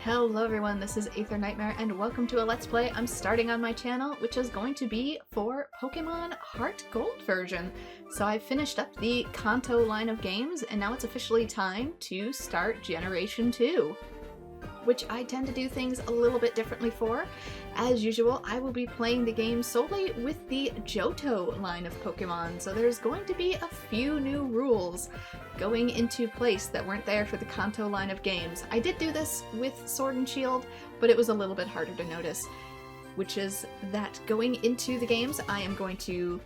Hello everyone, this is AetherNightmare and welcome to a Let's Play I'm starting on my channel, which is going to be for Pokemon HeartGold version. So I finished up the Kanto line of games and now it's officially time to start Generation 2, which I tend to do things a little bit differently for. As usual, I will be playing the game solely with the Johto line of Pokemon, so there's going to be a few new rules going into place that weren't there for the Kanto line of games. I did do this with Sword and Shield, but it was a little bit harder to notice, which is that going into the games, I am going to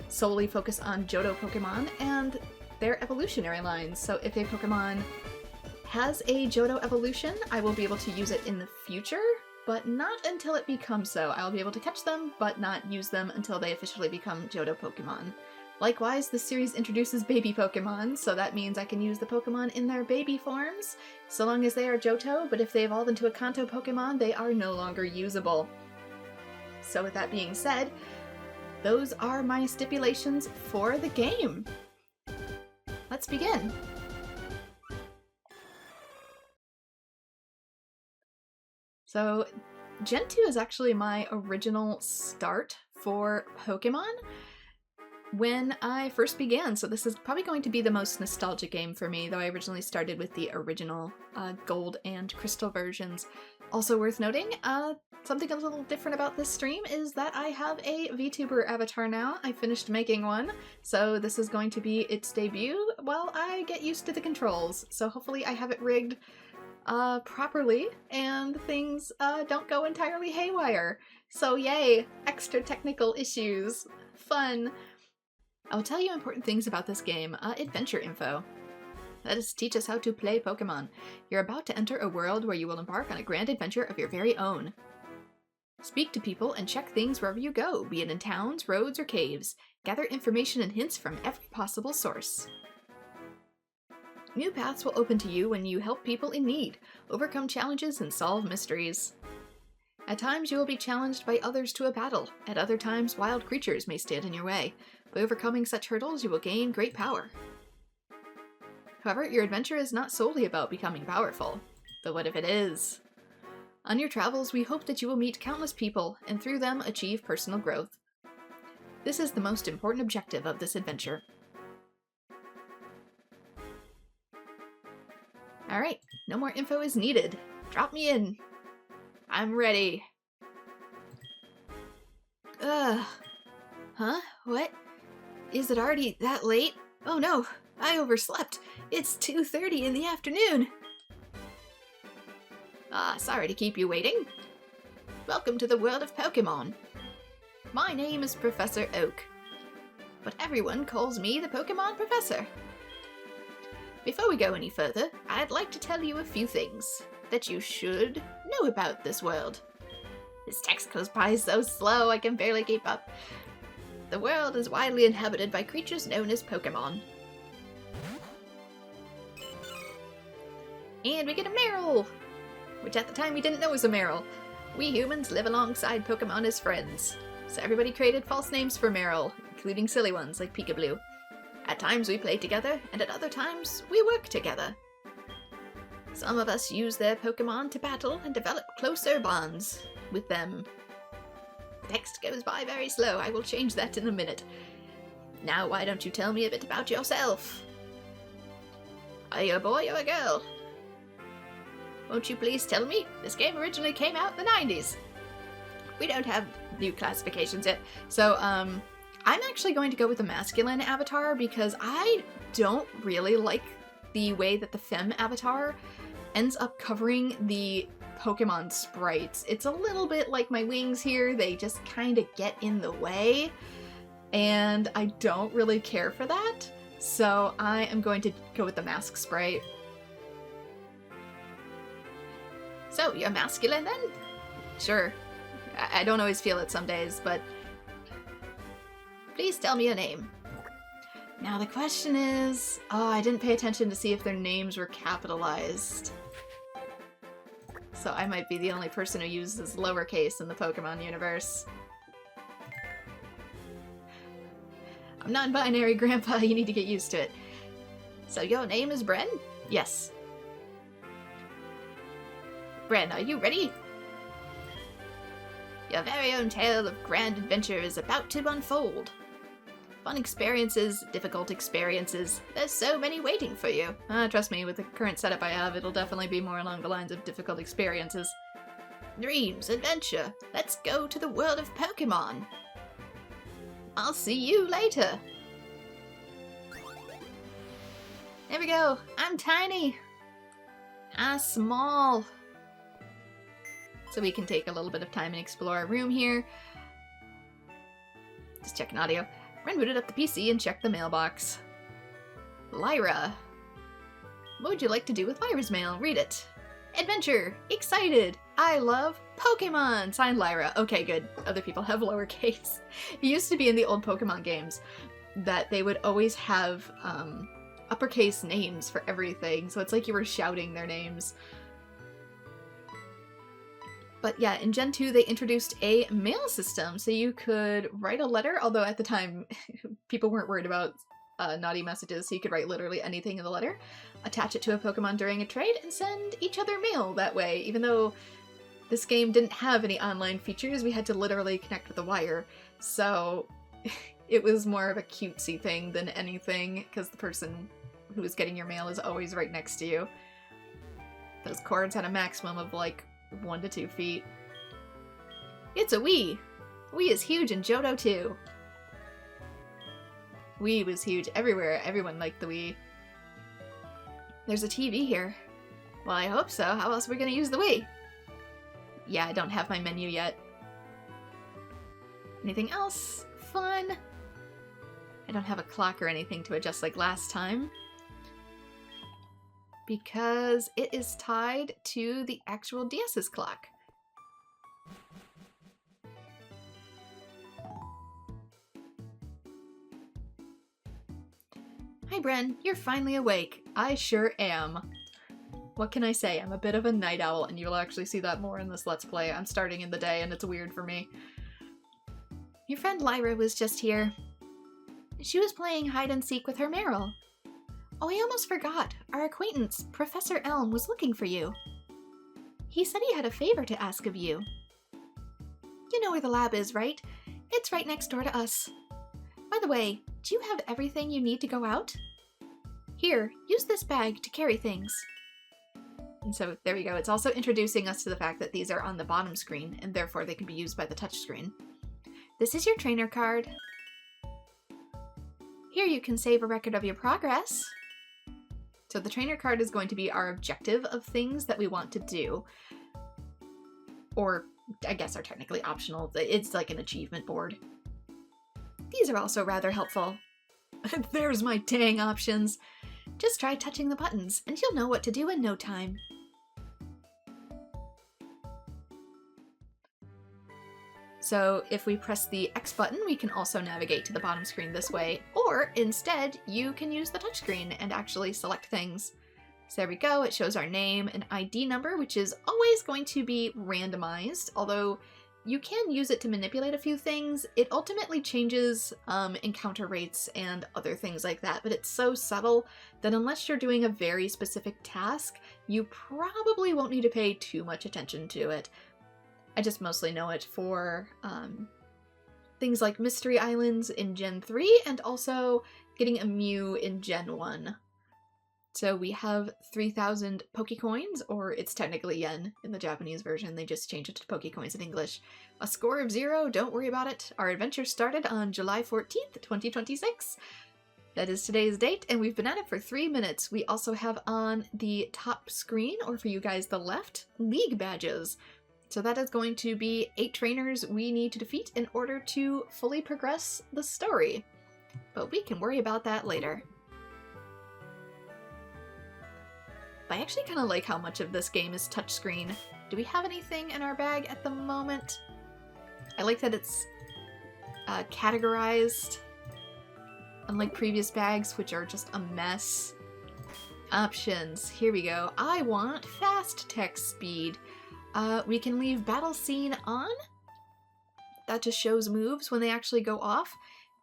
solely focus on Johto Pokemon and their evolutionary lines. So if a Pokemon has a Johto evolution, I will be able to use it in the future, but not until it becomes so. I'll be able to catch them, but not use them until they officially become Johto Pokemon. Likewise, this series introduces baby Pokemon, so that means I can use the Pokemon in their baby forms, so long as they are Johto, but if they evolve into a Kanto Pokemon, they are no longer usable. So with that being said, those are my stipulations for the game. Let's begin. So, Gen 2 is actually my original start for Pokemon when I first began, so this is probably going to be the most nostalgic game for me, though I originally started with the original Gold and Crystal versions. Also worth noting, something a little different about this stream is that I have a VTuber avatar now. I finished making one, so this is going to be its debut while I get used to the controls, so hopefully I have it rigged properly, and things don't go entirely haywire. So yay! Extra technical issues. Fun! I'll tell you important things about this game. Adventure info. Let us teach us how to play Pokemon. You're about to enter a world where you will embark on a grand adventure of your very own. Speak to people and check things wherever you go, be it in towns, roads, or caves. Gather information and hints from every possible source. New paths will open to you when you help people in need, overcome challenges, and solve mysteries. At times you will be challenged by others to a battle. At other times, wild creatures may stand in your way. By overcoming such hurdles, you will gain great power. However, your adventure is not solely about becoming powerful. But what if it is? On your travels, we hope that you will meet countless people, and through them achieve personal growth. This is the most important objective of this adventure. Alright, no more info is needed. Drop me in. I'm ready. Huh? What? Is it already that late? Oh no, I overslept. It's 2:30 in the afternoon. Sorry to keep you waiting. Welcome to the world of Pokemon. My name is Professor Oak, but everyone calls me the Pokemon Professor. Before we go any further, I'd like to tell you a few things that you should know about this world. This text goes by so slow I can barely keep up. The world is widely inhabited by creatures known as Pokemon. And we get a Marill! Which at the time we didn't know was a Marill. We humans live alongside Pokemon as friends, so everybody created false names for Marill, including silly ones like Peekaboo. At times we play together, and at other times we work together. Some of us use their Pokemon to battle and develop closer bonds with them. Text goes by very slow. I will change that in a minute. Now why don't you tell me a bit about yourself? Are you a boy or a girl? Won't you please tell me? This game originally came out in the 90s. We don't have new classifications yet. So, I'm actually going to go with a masculine avatar because I don't really like the way that the femme avatar ends up covering the Pokemon sprites. It's a little bit like my wings here, they just kind of get in the way, and I don't really care for that, so I am going to go with the mask sprite. So, you're masculine then? Sure. I don't always feel it some days, but please tell me your name. Now the question is... I didn't pay attention to see if their names were capitalized. So I might be the only person who uses lowercase in the Pokemon universe. I'm non-binary, Grandpa. You need to get used to it. So your name is Bren? Yes. Bren, are you ready? Your very own tale of grand adventure is about to unfold. Fun experiences, difficult experiences, there's so many waiting for you. Trust me, with the current setup I have, it'll definitely be more along the lines of difficult experiences. Dreams, adventure, let's go to the world of Pokemon. I'll see you later. There we go. I'm tiny. Small. So we can take a little bit of time and explore our room here. Just checking audio. Ren booted up the PC and checked the mailbox. Lyra. What would you like to do with Lyra's mail? Read it. Adventure. Excited. I love Pokemon. Signed, Lyra. Okay, good. Other people have lowercase. It used to be in the old Pokemon games that they would always have uppercase names for everything. So it's like you were shouting their names. But yeah, in Gen 2 they introduced a mail system, so you could write a letter, although at the time people weren't worried about naughty messages, so you could write literally anything in the letter, attach it to a Pokemon during a trade, and send each other mail that way. Even though this game didn't have any online features, we had to literally connect with a wire, so it was more of a cutesy thing than anything, because the person who was getting your mail is always right next to you. Those cords had a maximum of like 1 to 2 feet. It's a Wii! Wii is huge in Johto too. Wii was huge everywhere. Everyone liked the Wii. There's a TV here. Well, I hope so. How else are we gonna use the Wii? Yeah, I don't have my menu yet. Anything else fun? I don't have a clock or anything to adjust like last time, because it is tied to the actual DS's clock. Hi Bren, you're finally awake. I sure am. What can I say? I'm a bit of a night owl, and you'll actually see that more in this Let's Play. I'm starting in the day, and it's weird for me. Your friend Lyra was just here. She was playing hide and seek with her Meryl. Oh, I almost forgot. Our acquaintance, Professor Elm, was looking for you. He said he had a favor to ask of you. You know where the lab is, right? It's right next door to us. By the way, do you have everything you need to go out? Here, use this bag to carry things. And so there we go. It's also introducing us to the fact that these are on the bottom screen, and therefore they can be used by the touchscreen. This is your trainer card. Here you can save a record of your progress. So the trainer card is going to be our objective of things that we want to do. Or, I guess, are technically optional. It's like an achievement board. These are also rather helpful. There's my dang options. Just try touching the buttons, and you'll know what to do in no time. So if we press the X button, we can also navigate to the bottom screen this way, or instead, you can use the touchscreen and actually select things. So there we go, it shows our name and ID number, which is always going to be randomized, although you can use it to manipulate a few things. It ultimately changes encounter rates and other things like that, but it's so subtle that unless you're doing a very specific task, you probably won't need to pay too much attention to it. I just mostly know it for things like Mystery Islands in Gen 3 and also getting a Mew in Gen 1. So we have 3,000 Pokecoins, or it's technically yen in the Japanese version, they just changed it to Pokecoins in English. A score of 0, don't worry about it. Our adventure started on July 14th, 2026. That is today's date, and we've been at it for 3 minutes. We also have on the top screen, or for you guys the left, League Badges. So that is going to be 8 trainers we need to defeat in order to fully progress the story. But we can worry about that later. I actually kind of like how much of this game is touchscreen. Do we have anything in our bag at the moment? I like that it's categorized, unlike previous bags, which are just a mess. Options, here we go. I want fast text speed. We can leave battle scene on. That just shows moves when they actually go off.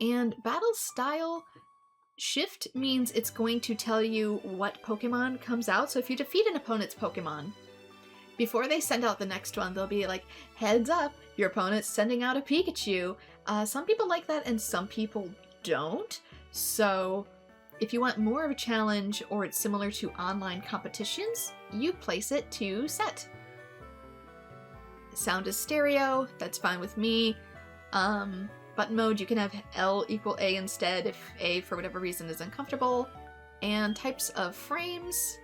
And battle style shift means it's going to tell you what Pokemon comes out. So if you defeat an opponent's Pokemon, before they send out the next one, they'll be like, heads up, your opponent's sending out a Pikachu. Some people like that and some people don't. So if you want more of a challenge or it's similar to online competitions, you place it to set. Sound is stereo, that's fine with me. Button mode, you can have L equal A instead if A for whatever reason is uncomfortable. And types of frames,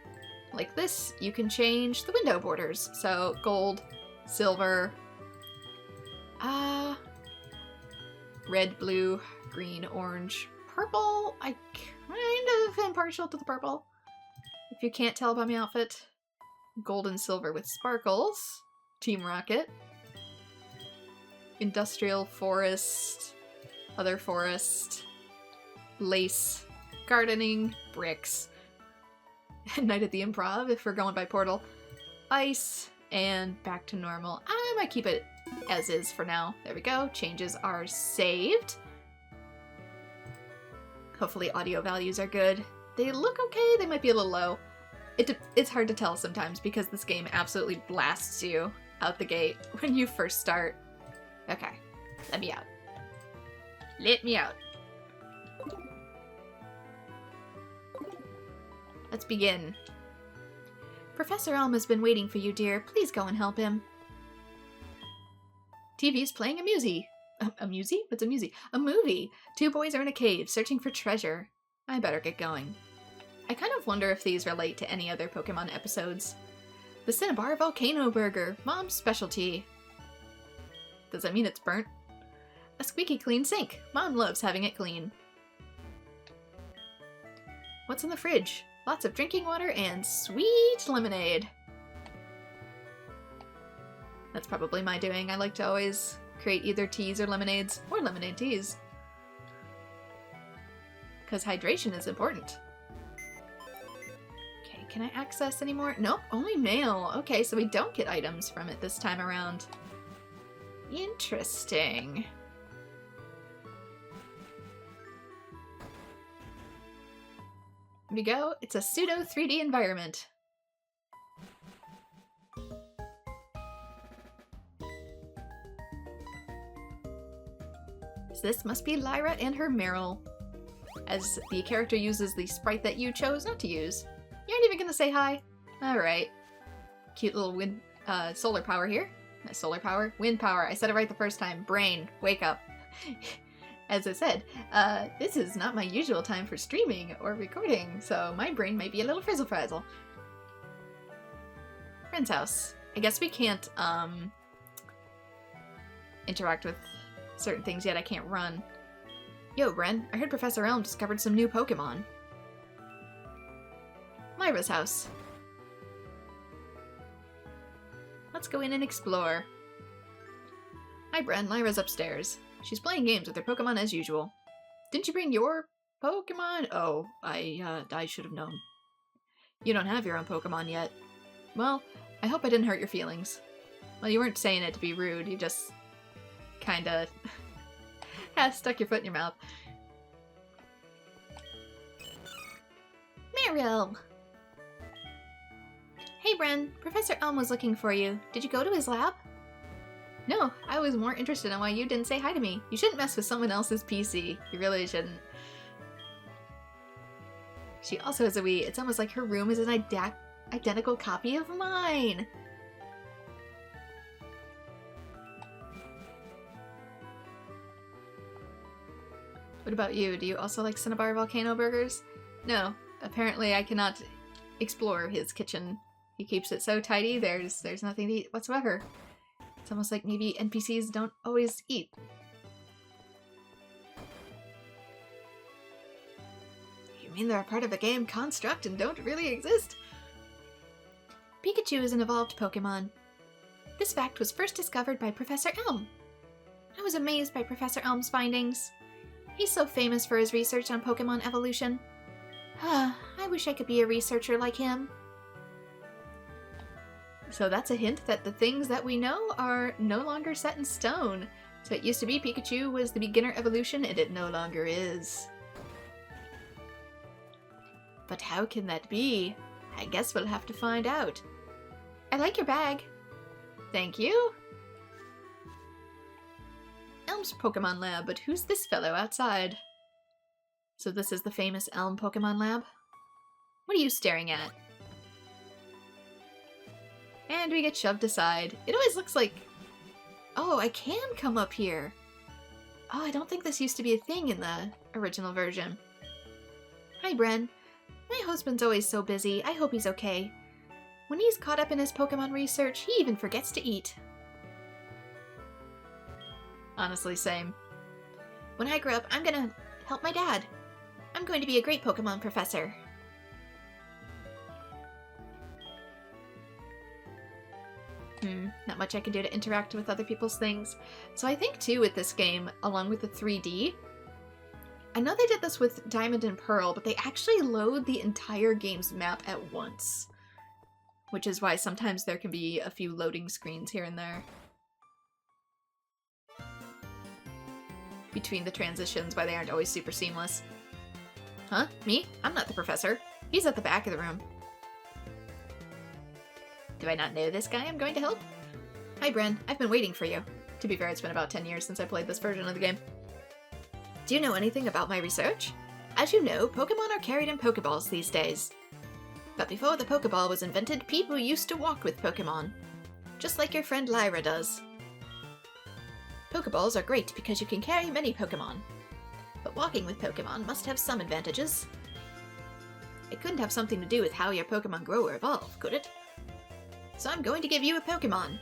like this, you can change the window borders. So gold, silver, red, blue, green, orange, purple. I kind of am partial to the purple, if you can't tell by my outfit. Gold and silver with sparkles. Team Rocket. Industrial forest. Other forest. Lace. Gardening. Bricks. Night at the Improv, if we're going by portal. Ice. And back to normal. I might keep it as is for now. There we go. Changes are saved. Hopefully audio values are good. They look okay. They might be a little low. It's hard to tell sometimes because this game absolutely blasts you out the gate when you first start. Okay. Let me out. Let me out. Let's begin. Professor Elm has been waiting for you, dear. Please go and help him. TV's playing a musy. A musy? What's a musy? A movie. Two boys are in a cave searching for treasure. I better get going. I kind of wonder if these relate to any other Pokemon episodes. The Cinnabar Volcano Burger, Mom's specialty. Does that mean it's burnt? A squeaky clean sink. Mom loves having it clean. What's in the fridge? Lots of drinking water and sweet lemonade. That's probably my doing. I like to always create either teas or lemonades, or lemonade teas. Because hydration is important. Okay, can I access any more? Nope, only mail. Okay, so we don't get items from it this time around. Interesting. Here we go. It's a pseudo 3D environment. So this must be Lyra and her Meryl, as the character uses the sprite that you chose not to use. You aren't even gonna say hi? Alright. Cute little wind, solar power here. Solar power? Wind power. I said it right the first time. Brain, wake up. As I said, this is not my usual time for streaming or recording, so my brain might be a little frizzle-frazzle. Friend's house. I guess we can't, interact with certain things yet. I can't run. Yo, Bren, I heard Professor Elm discovered some new Pokemon. Lyra's house. Let's go in and explore. Hi, Bren. Lyra's upstairs. She's playing games with her Pokemon as usual. Didn't you bring your Pokemon? Oh, I should have known. You don't have your own Pokemon yet. Well, I hope I didn't hurt your feelings. Well, you weren't saying it to be rude. You just kinda stuck your foot in your mouth. Meryl! Hey, Bren. Professor Elm was looking for you. Did you go to his lab? No, I was more interested in why you didn't say hi to me. You shouldn't mess with someone else's PC. You really shouldn't. She also has a Wii. It's almost like her room is an identical copy of mine. What about you? Do you also like Cinnabar Volcano Burgers? No. Apparently I cannot explore his kitchen. He keeps it so tidy, there's nothing to eat whatsoever. It's almost like maybe NPCs don't always eat. You mean they're a part of a game construct and don't really exist? Pikachu is an evolved Pokemon. This fact was first discovered by Professor Elm. I was amazed by Professor Elm's findings. He's so famous for his research on Pokemon evolution. I wish I could be a researcher like him. So that's a hint that the things that we know are no longer set in stone. So it used to be Pikachu was the beginner evolution, and it no longer is. But how can that be? I guess we'll have to find out. I like your bag. Thank you. Elm's Pokemon Lab, but who's this fellow outside? So this is the famous Elm Pokemon Lab? What are you staring at? And we get shoved aside. It always looks like... Oh, I can come up here. Oh, I don't think this used to be a thing in the original version. Hi, Bren. My husband's always so busy. I hope he's okay. When he's caught up in his Pokemon research, he even forgets to eat. Honestly, same. When I grow up, I'm gonna help my dad. I'm going to be a great Pokemon professor. Not much I can do to interact with other people's things. So I think, too, with this game, along with the 3D, I know they did this with Diamond and Pearl, but they actually load the entire game's map at once. Which is why sometimes there can be a few loading screens here and there. Between the transitions, why they aren't always super seamless. Huh? Me? I'm not the professor. He's at the back of the room. Do I not know this guy I'm going to help? Hi, Bren. I've been waiting for you. To be fair, it's been about 10 years since I played this version of the game. Do you know anything about my research? As you know, Pokemon are carried in Pokeballs these days. But before the Pokeball was invented, people used to walk with Pokemon. Just like your friend Lyra does. Pokeballs are great because you can carry many Pokemon. But walking with Pokemon must have some advantages. It couldn't have something to do with how your Pokemon grow or evolve, could it? So I'm going to give you a Pokemon.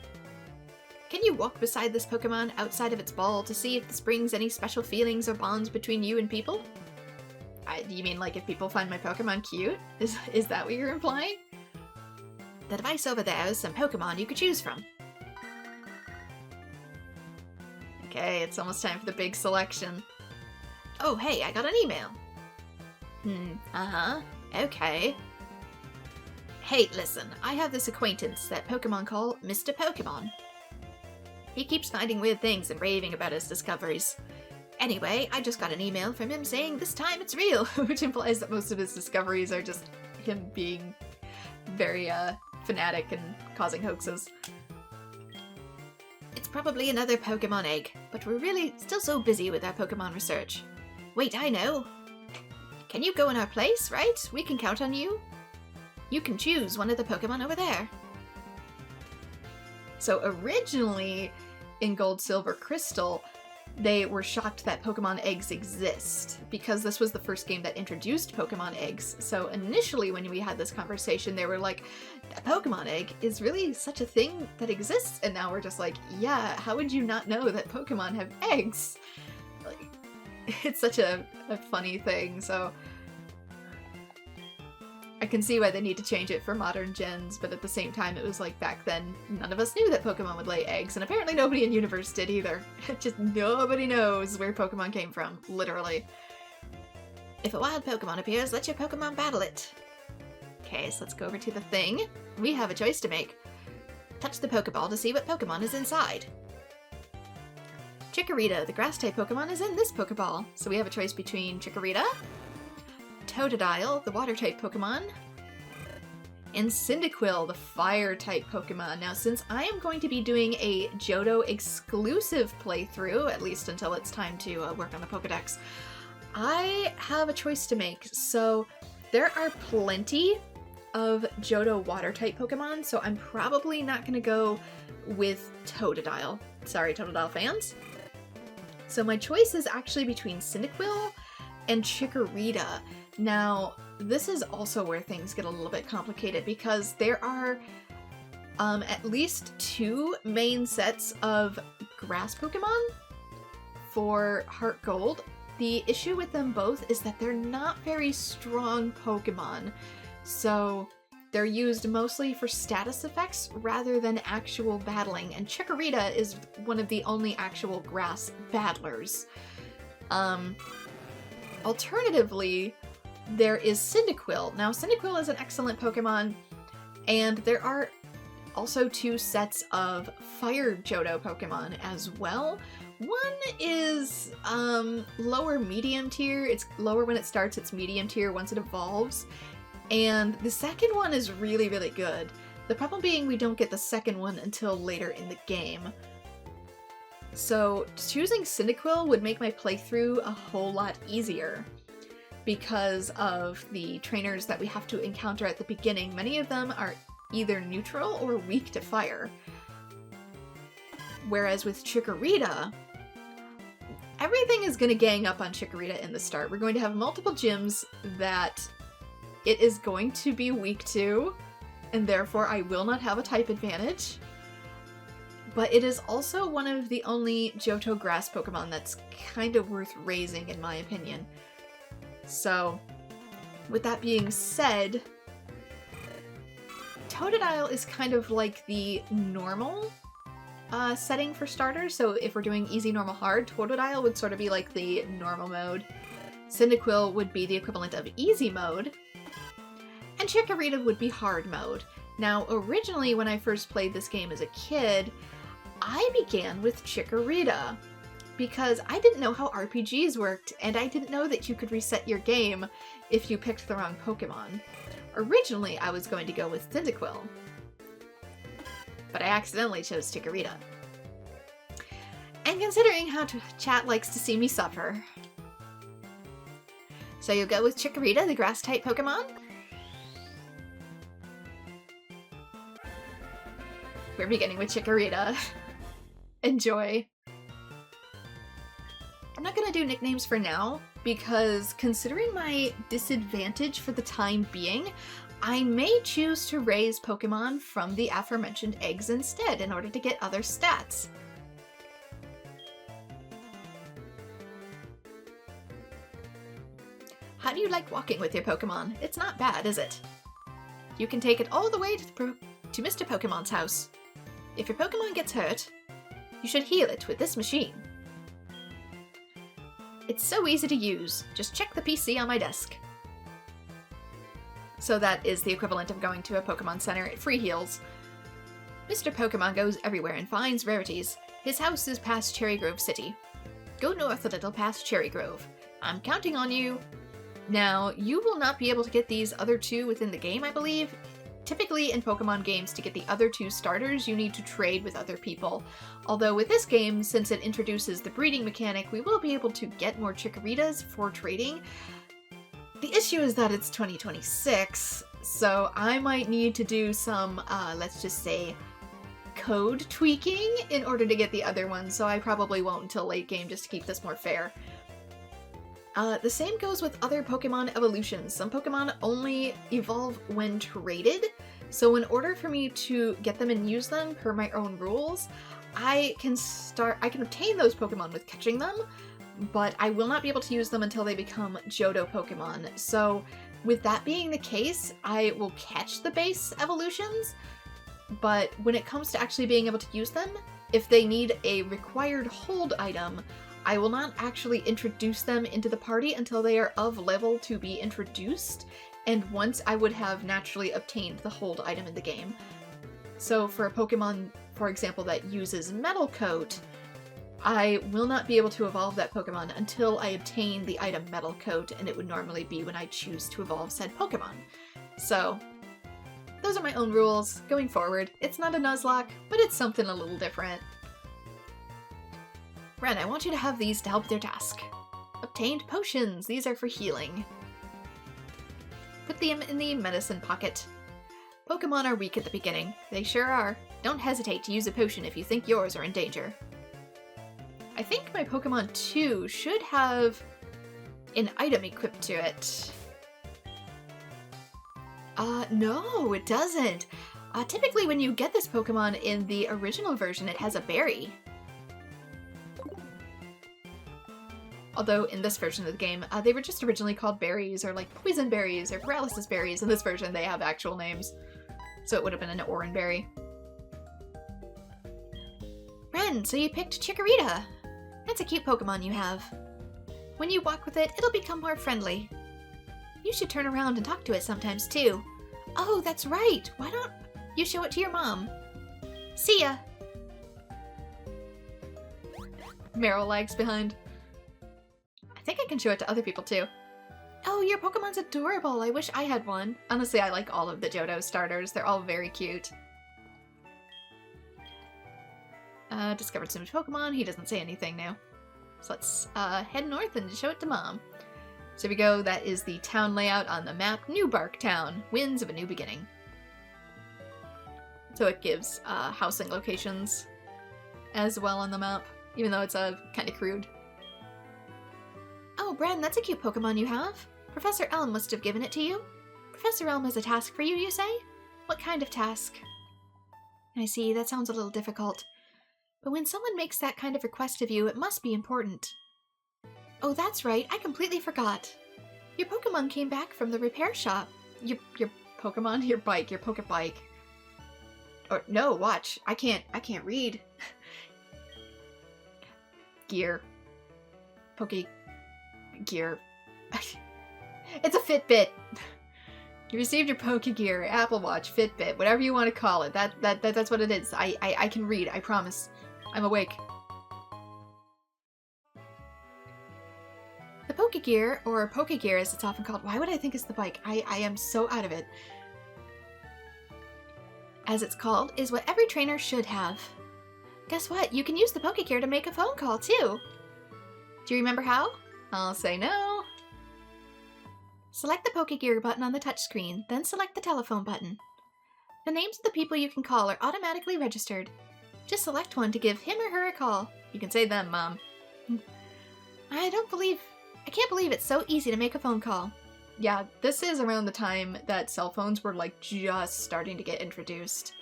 Can you walk beside this Pokemon outside of its ball to see if this brings any special feelings or bonds between you and people? You mean like if people find my Pokemon cute? Is that what you're implying? The device over there is some Pokemon you could choose from. Okay, it's almost time for the big selection. Oh, hey, I got an email. Okay. Hey, listen, I have this acquaintance that Pokemon call Mr. Pokemon. He keeps finding weird things and raving about his discoveries. Anyway, I just got an email from him saying this time it's real, which implies that most of his discoveries are just him being very, fanatic and causing hoaxes. It's probably another Pokemon egg, but we're really still so busy with our Pokemon research. Wait, I know! Can you go in our place, right? We can count on you. You can choose one of the Pokemon over there. So originally, in Gold, Silver, Crystal, they were shocked that Pokemon eggs exist, because this was the first game that introduced Pokemon eggs. So initially when we had this conversation, they were like, a Pokemon egg is really such a thing that exists? And now we're just like, yeah, how would you not know that Pokemon have eggs? Like, it's such a funny thing, so... I can see why they need to change it for modern gens, but at the same time, it was like back then, none of us knew that Pokemon would lay eggs, and apparently nobody in Universe did either. Just nobody knows where Pokemon came from, literally. If a wild Pokemon appears, let your Pokemon battle it. Okay, so let's go over to the thing. We have a choice to make. Touch the Pokeball to see what Pokemon is inside. Chikorita, the grass-type Pokemon, is in this Pokeball, so we have a choice between Chikorita, Totodile, the water-type Pokemon, and Cyndaquil, the fire-type Pokemon. Now, since I am going to be doing a Johto-exclusive playthrough, at least until it's time to work on the Pokedex, I have a choice to make. So there are plenty of Johto water-type Pokemon, so I'm probably not going to go with Totodile. Sorry, Totodile fans. So my choice is actually between Cyndaquil and Chikorita. Now, this is also where things get a little bit complicated because there are at least 2 main sets of grass Pokemon for HeartGold. The issue with them both is that they're not very strong Pokemon, so they're used mostly for status effects rather than actual battling, and Chikorita is one of the only actual grass battlers. Alternatively, there is Cyndaquil. Now, Cyndaquil is an excellent Pokemon, and there are also 2 sets of Fire Johto Pokemon as well. One is lower medium tier. It's lower when it starts, it's medium tier once it evolves. And the second one is really, really good. The problem being we don't get the second one until later in the game. So choosing Cyndaquil would make my playthrough a whole lot easier because of the trainers that we have to encounter at the beginning. Many of them are either neutral or weak to fire. Whereas with Chikorita, everything is going to gang up on Chikorita in the start. We're going to have multiple gyms that it is going to be weak to, and therefore I will not have a type advantage. But it is also one of the only Johto grass Pokemon that's kind of worth raising, in my opinion. So, with that being said, Totodile is kind of like the normal setting for starters. So if we're doing easy, normal, hard, Totodile would sort of be like the normal mode. Cyndaquil would be the equivalent of easy mode. And Chikorita would be hard mode. Now, originally when I first played this game as a kid, I began with Chikorita because I didn't know how RPGs worked, and I didn't know that you could reset your game if you picked the wrong Pokemon. Originally, I was going to go with Cyndaquil, but I accidentally chose Chikorita. And considering how chat likes to see me suffer. So you'll go with Chikorita, the grass-type Pokemon. We're beginning with Chikorita. Enjoy. I'm not gonna do nicknames for now, because considering my disadvantage for the time being, I may choose to raise Pokemon from the aforementioned eggs instead in order to get other stats. How do you like walking with your Pokemon? It's not bad, is it? You can take it all the way to Mr. Pokemon's house. If your Pokemon gets hurt, you should heal it with this machine. It's so easy to use. Just check the PC on my desk. So that is the equivalent of going to a Pokemon Center. It free heals. Mr. Pokemon goes everywhere and finds rarities. His house is past Cherrygrove City. Go north a little past Cherrygrove. I'm counting on you. Now, you will not be able to get these other two within the game, I believe. Typically in Pokemon games, to get the other two starters, you need to trade with other people. Although with this game, since it introduces the breeding mechanic, we will be able to get more Chikoritas for trading. The issue is that it's 2026, so I might need to do some, let's just say, code tweaking in order to get the other ones, so I probably won't until late game just to keep this more fair. The same goes with other Pokemon evolutions. Some Pokemon only evolve when traded, so in order for me to get them and use them per my own rules, I can obtain those Pokemon with catching them, but I will not be able to use them until they become Johto Pokemon. So with that being the case, I will catch the base evolutions, but when it comes to actually being able to use them, if they need a required hold item, I will not actually introduce them into the party until they are of level to be introduced, and once I would have naturally obtained the hold item in the game. So for a Pokemon, for example, that uses Metal Coat, I will not be able to evolve that Pokemon until I obtain the item Metal Coat, and it would normally be when I choose to evolve said Pokemon. So those are my own rules going forward. It's not a Nuzlocke, but it's something a little different. Ren, I want you to have these to help with your task. Obtained potions. These are for healing. Put them in the medicine pocket. Pokemon are weak at the beginning. They sure are. Don't hesitate to use a potion if you think yours are in danger. I think my Pokemon 2 should have an item equipped to it. No, it doesn't. Typically when you get this Pokemon in the original version, it has a berry. Although in this version of the game, they were just originally called berries, or like poison berries, or paralysis berries. In this version, they have actual names. So it would have been an Oran berry. Ren, so you picked Chikorita. That's a cute Pokemon you have. When you walk with it, it'll become more friendly. You should turn around and talk to it sometimes too. Oh, that's right. Why don't you show it to your mom? See ya. Meryl lags behind. I think I can show it to other people too. Oh, your Pokemon's adorable. I wish I had one. Honestly, I like all of the Johto starters. They're all very cute. Discovered some new Pokemon. He doesn't say anything now. So let's head north and show it to Mom. So here we go. That is the town layout on the map. New Bark Town. Winds of a New Beginning. So it gives housing locations as well on the map, even though it's kind of crude. Oh, Bren, that's a cute Pokemon you have. Professor Elm must have given it to you. Professor Elm has a task for you, you say? What kind of task? I see, that sounds a little difficult. But when someone makes that kind of request of you, it must be important. Oh, that's right, I completely forgot. Your Pokemon came back from the repair shop. Your Pokemon? Your bike, your Pokebike. Or, no, watch. I can't read. Gear. Gear. It's a Fitbit. You received your Pokegear, Apple Watch, Fitbit, whatever you want to call it. That's what it is. I can read, I promise. I'm awake. The Pokegear, or Pokegear as it's often called. Why would I think it's the bike? I am so out of it. As it's called, is what every trainer should have. Guess what? You can use the Pokegear to make a phone call, too. Do you remember how? I'll say no. Select the Pokegear button on the touchscreen, then select the telephone button. The names of the people you can call are automatically registered. Just select one to give him or her a call. You can say them, Mom. I can't believe it's so easy to make a phone call. Yeah, this is around the time that cell phones were like just starting to get introduced.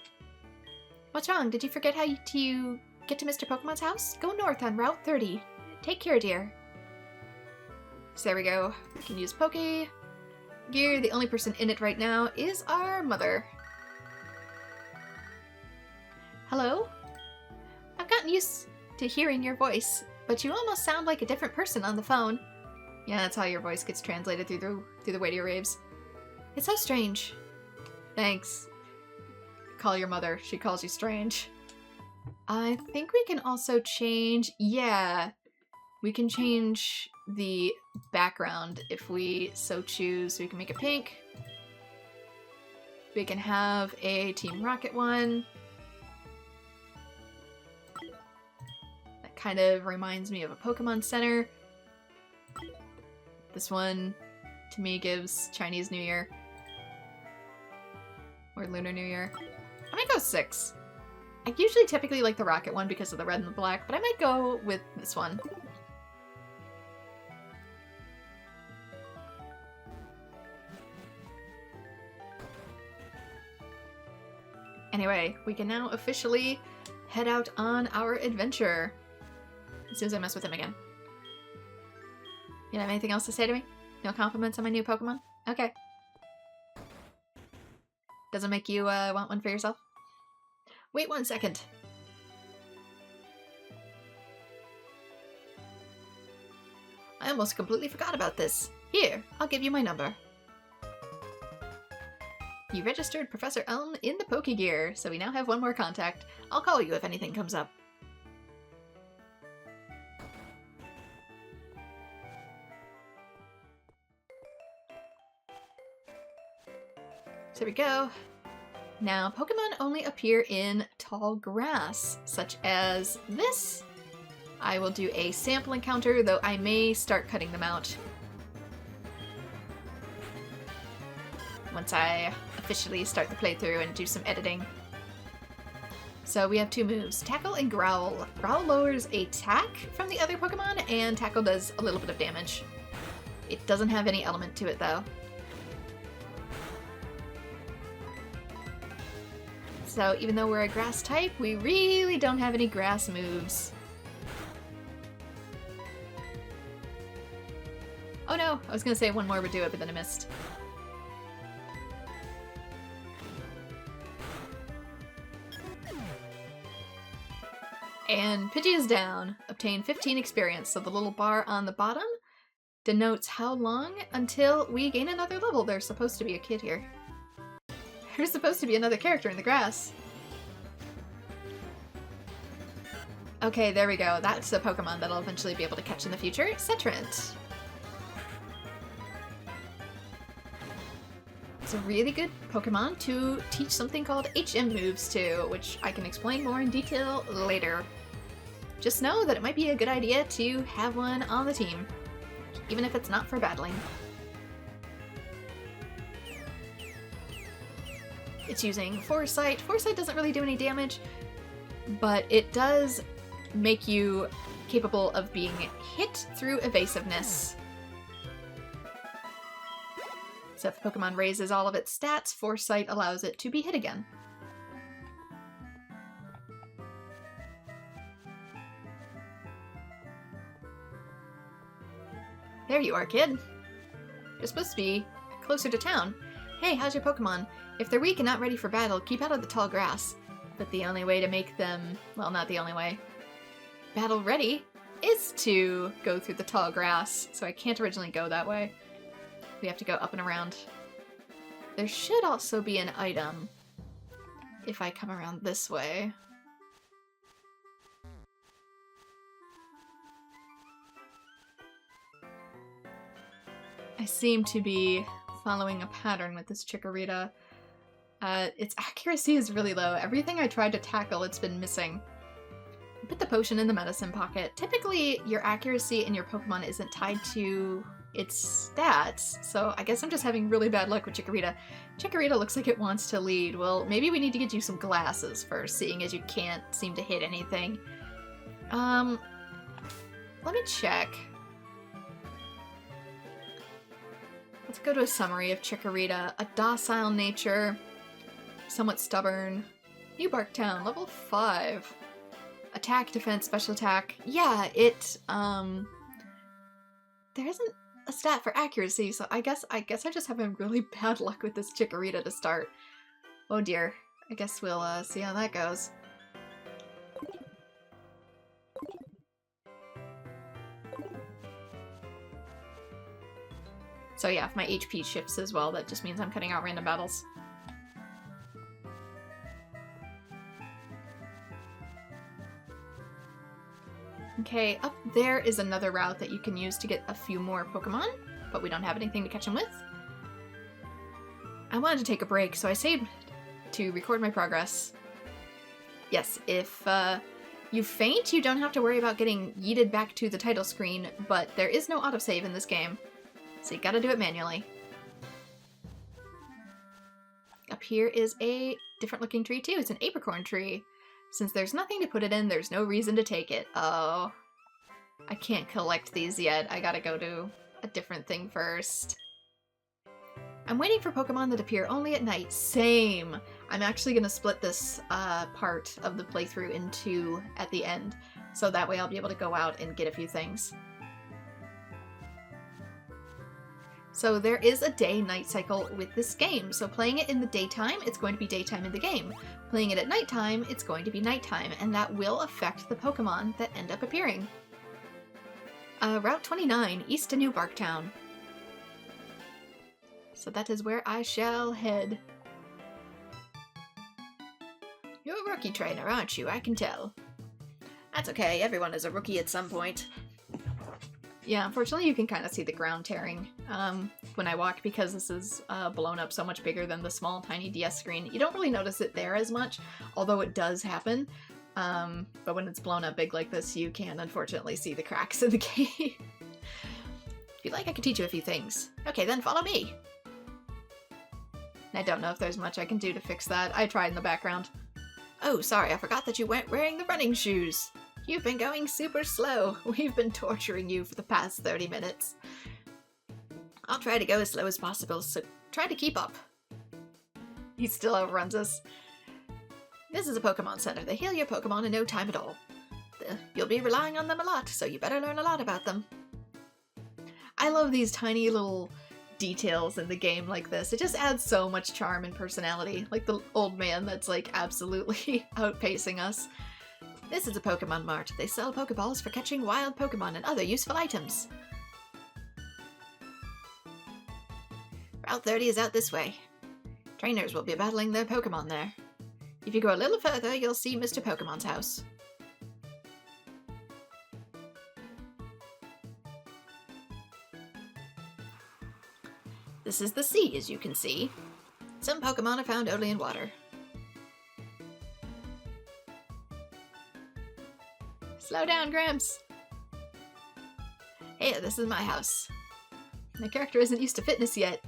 What's wrong? Did you forget how to get to Mr. Pokemon's house? Go north on Route 30. Take care, dear. So there we go. We can use Pokegear. The only person in it right now is our mother. Hello? I've gotten used to hearing your voice, but you almost sound like a different person on the phone. Yeah, that's how your voice gets translated through the radio waves. It's so strange. Thanks. Call your mother. She calls you strange. I think we can also change... Yeah. We can change the background if we so choose. We can make it pink. We can have a Team Rocket one. That kind of reminds me of a Pokemon Center. This one, to me, gives Chinese New Year. Or Lunar New Year. I might go 6. I usually typically like the Rocket one because of the red and the black, but I might go with this one. Anyway, we can now officially head out on our adventure. As soon as I mess with him again. You have anything else to say to me? No compliments on my new Pokemon? Okay. Doesn't make you want one for yourself? Wait 1 second. I almost completely forgot about this. Here, I'll give you my number. You registered Professor Elm in the Pokegear, so we now have one more contact. I'll call you if anything comes up. So there we go. Now, Pokemon only appear in tall grass, such as this. I will do a sample encounter, though I may start cutting them out once I officially start the playthrough and do some editing. So we have 2 moves, Tackle and Growl. Growl lowers attack from the other Pokemon, and Tackle does a little bit of damage. It doesn't have any element to it, though. So even though we're a grass type, we really don't have any grass moves. Oh no, I was gonna say one more would do it, but then I missed. And Pidgey is down. Obtain 15 experience, so the little bar on the bottom denotes how long until we gain another level. There's supposed to be a kid here. There's supposed to be another character in the grass. Okay, there we go. That's a Pokemon that I'll eventually be able to catch in the future. Cetrant. is a really good Pokemon to teach something called HM moves to, which I can explain more in detail later. Just know that it might be a good idea to have one on the team, even if it's not for battling. It's using Foresight. Foresight doesn't really do any damage, but it does make you capable of being hit through evasiveness. So if the Pokemon raises all of its stats, Foresight allows it to be hit again. There you are, kid. You're supposed to be closer to town. Hey, how's your Pokemon? If they're weak and not ready for battle, keep out of the tall grass. But the only way to make them, well, not the only way, battle ready is to go through the tall grass, so I can't originally go that way. We have to go up and around. There should also be an item if I come around this way. I seem to be following a pattern with this Chikorita. Its accuracy is really low. Everything I tried to tackle, it's been missing. Put the potion in the medicine pocket. Typically, your accuracy in your Pokemon isn't tied to its stats, so I guess I'm just having really bad luck with Chikorita. Chikorita looks like it wants to lead. Well, maybe we need to get you some glasses first, seeing as you can't seem to hit anything. Let me check. Let's go to a summary of Chikorita. A docile nature, somewhat stubborn. New Bark Town, level 5. Attack, defense, special attack. Yeah, it, there isn't a stat for accuracy, so I guess I'm just having really bad luck with this Chikorita to start. Oh dear. I guess we'll, see how that goes. So yeah, if my HP shifts as well, that just means I'm cutting out random battles. Okay, up there is another route that you can use to get a few more Pokemon, but we don't have anything to catch them with. I wanted to take a break, so I saved to record my progress. Yes, if you faint, you don't have to worry about getting yeeted back to the title screen, but there is no autosave in this game, so you gotta do it manually. Up here is a different looking tree too. It's an apricorn tree. Since there's nothing to put it in, there's no reason to take it. Oh, I can't collect these yet. I gotta go to a different thing first. I'm waiting for Pokemon that appear only at night. Same! I'm actually gonna split this part of the playthrough in two at the end, so that way I'll be able to go out and get a few things. So there is a day-night cycle with this game, so playing it in the daytime, it's going to be daytime in the game. Playing it at nighttime, it's going to be nighttime, and that will affect the Pokemon that end up appearing. Route 29, east to New Bark Town. So that is where I shall head. You're a rookie trainer, aren't you? I can tell. That's okay, everyone is a rookie at some point. Yeah, unfortunately you can kind of see the ground tearing when I walk because this is blown up so much bigger than the small tiny DS screen. You don't really notice it there as much, although it does happen. But when it's blown up big like this, you can unfortunately see the cracks in the game. If you'd like, I could teach you a few things. Okay, then follow me. I don't know if there's much I can do to fix that. I tried in the background. Oh, sorry, I forgot that you weren't wearing the running shoes. You've been going super slow. We've been torturing you for the past 30 minutes. I'll try to go as slow as possible, so try to keep up. He still outruns us. This is a Pokemon Center. They heal your Pokemon in no time at all. You'll be relying on them a lot, so you better learn a lot about them. I love these tiny little details in the game like this. It just adds so much charm and personality. Like the old man that's like absolutely outpacing us. This is a Pokemon Mart. They sell Pokeballs for catching wild Pokemon and other useful items. Route 30 is out this way. Trainers will be battling their Pokemon there. If you go a little further, you'll see Mr. Pokemon's house. This is the sea, as you can see. Some Pokemon are found only in water. Slow down, Gramps! Hey, this is my house. My character isn't used to fitness yet.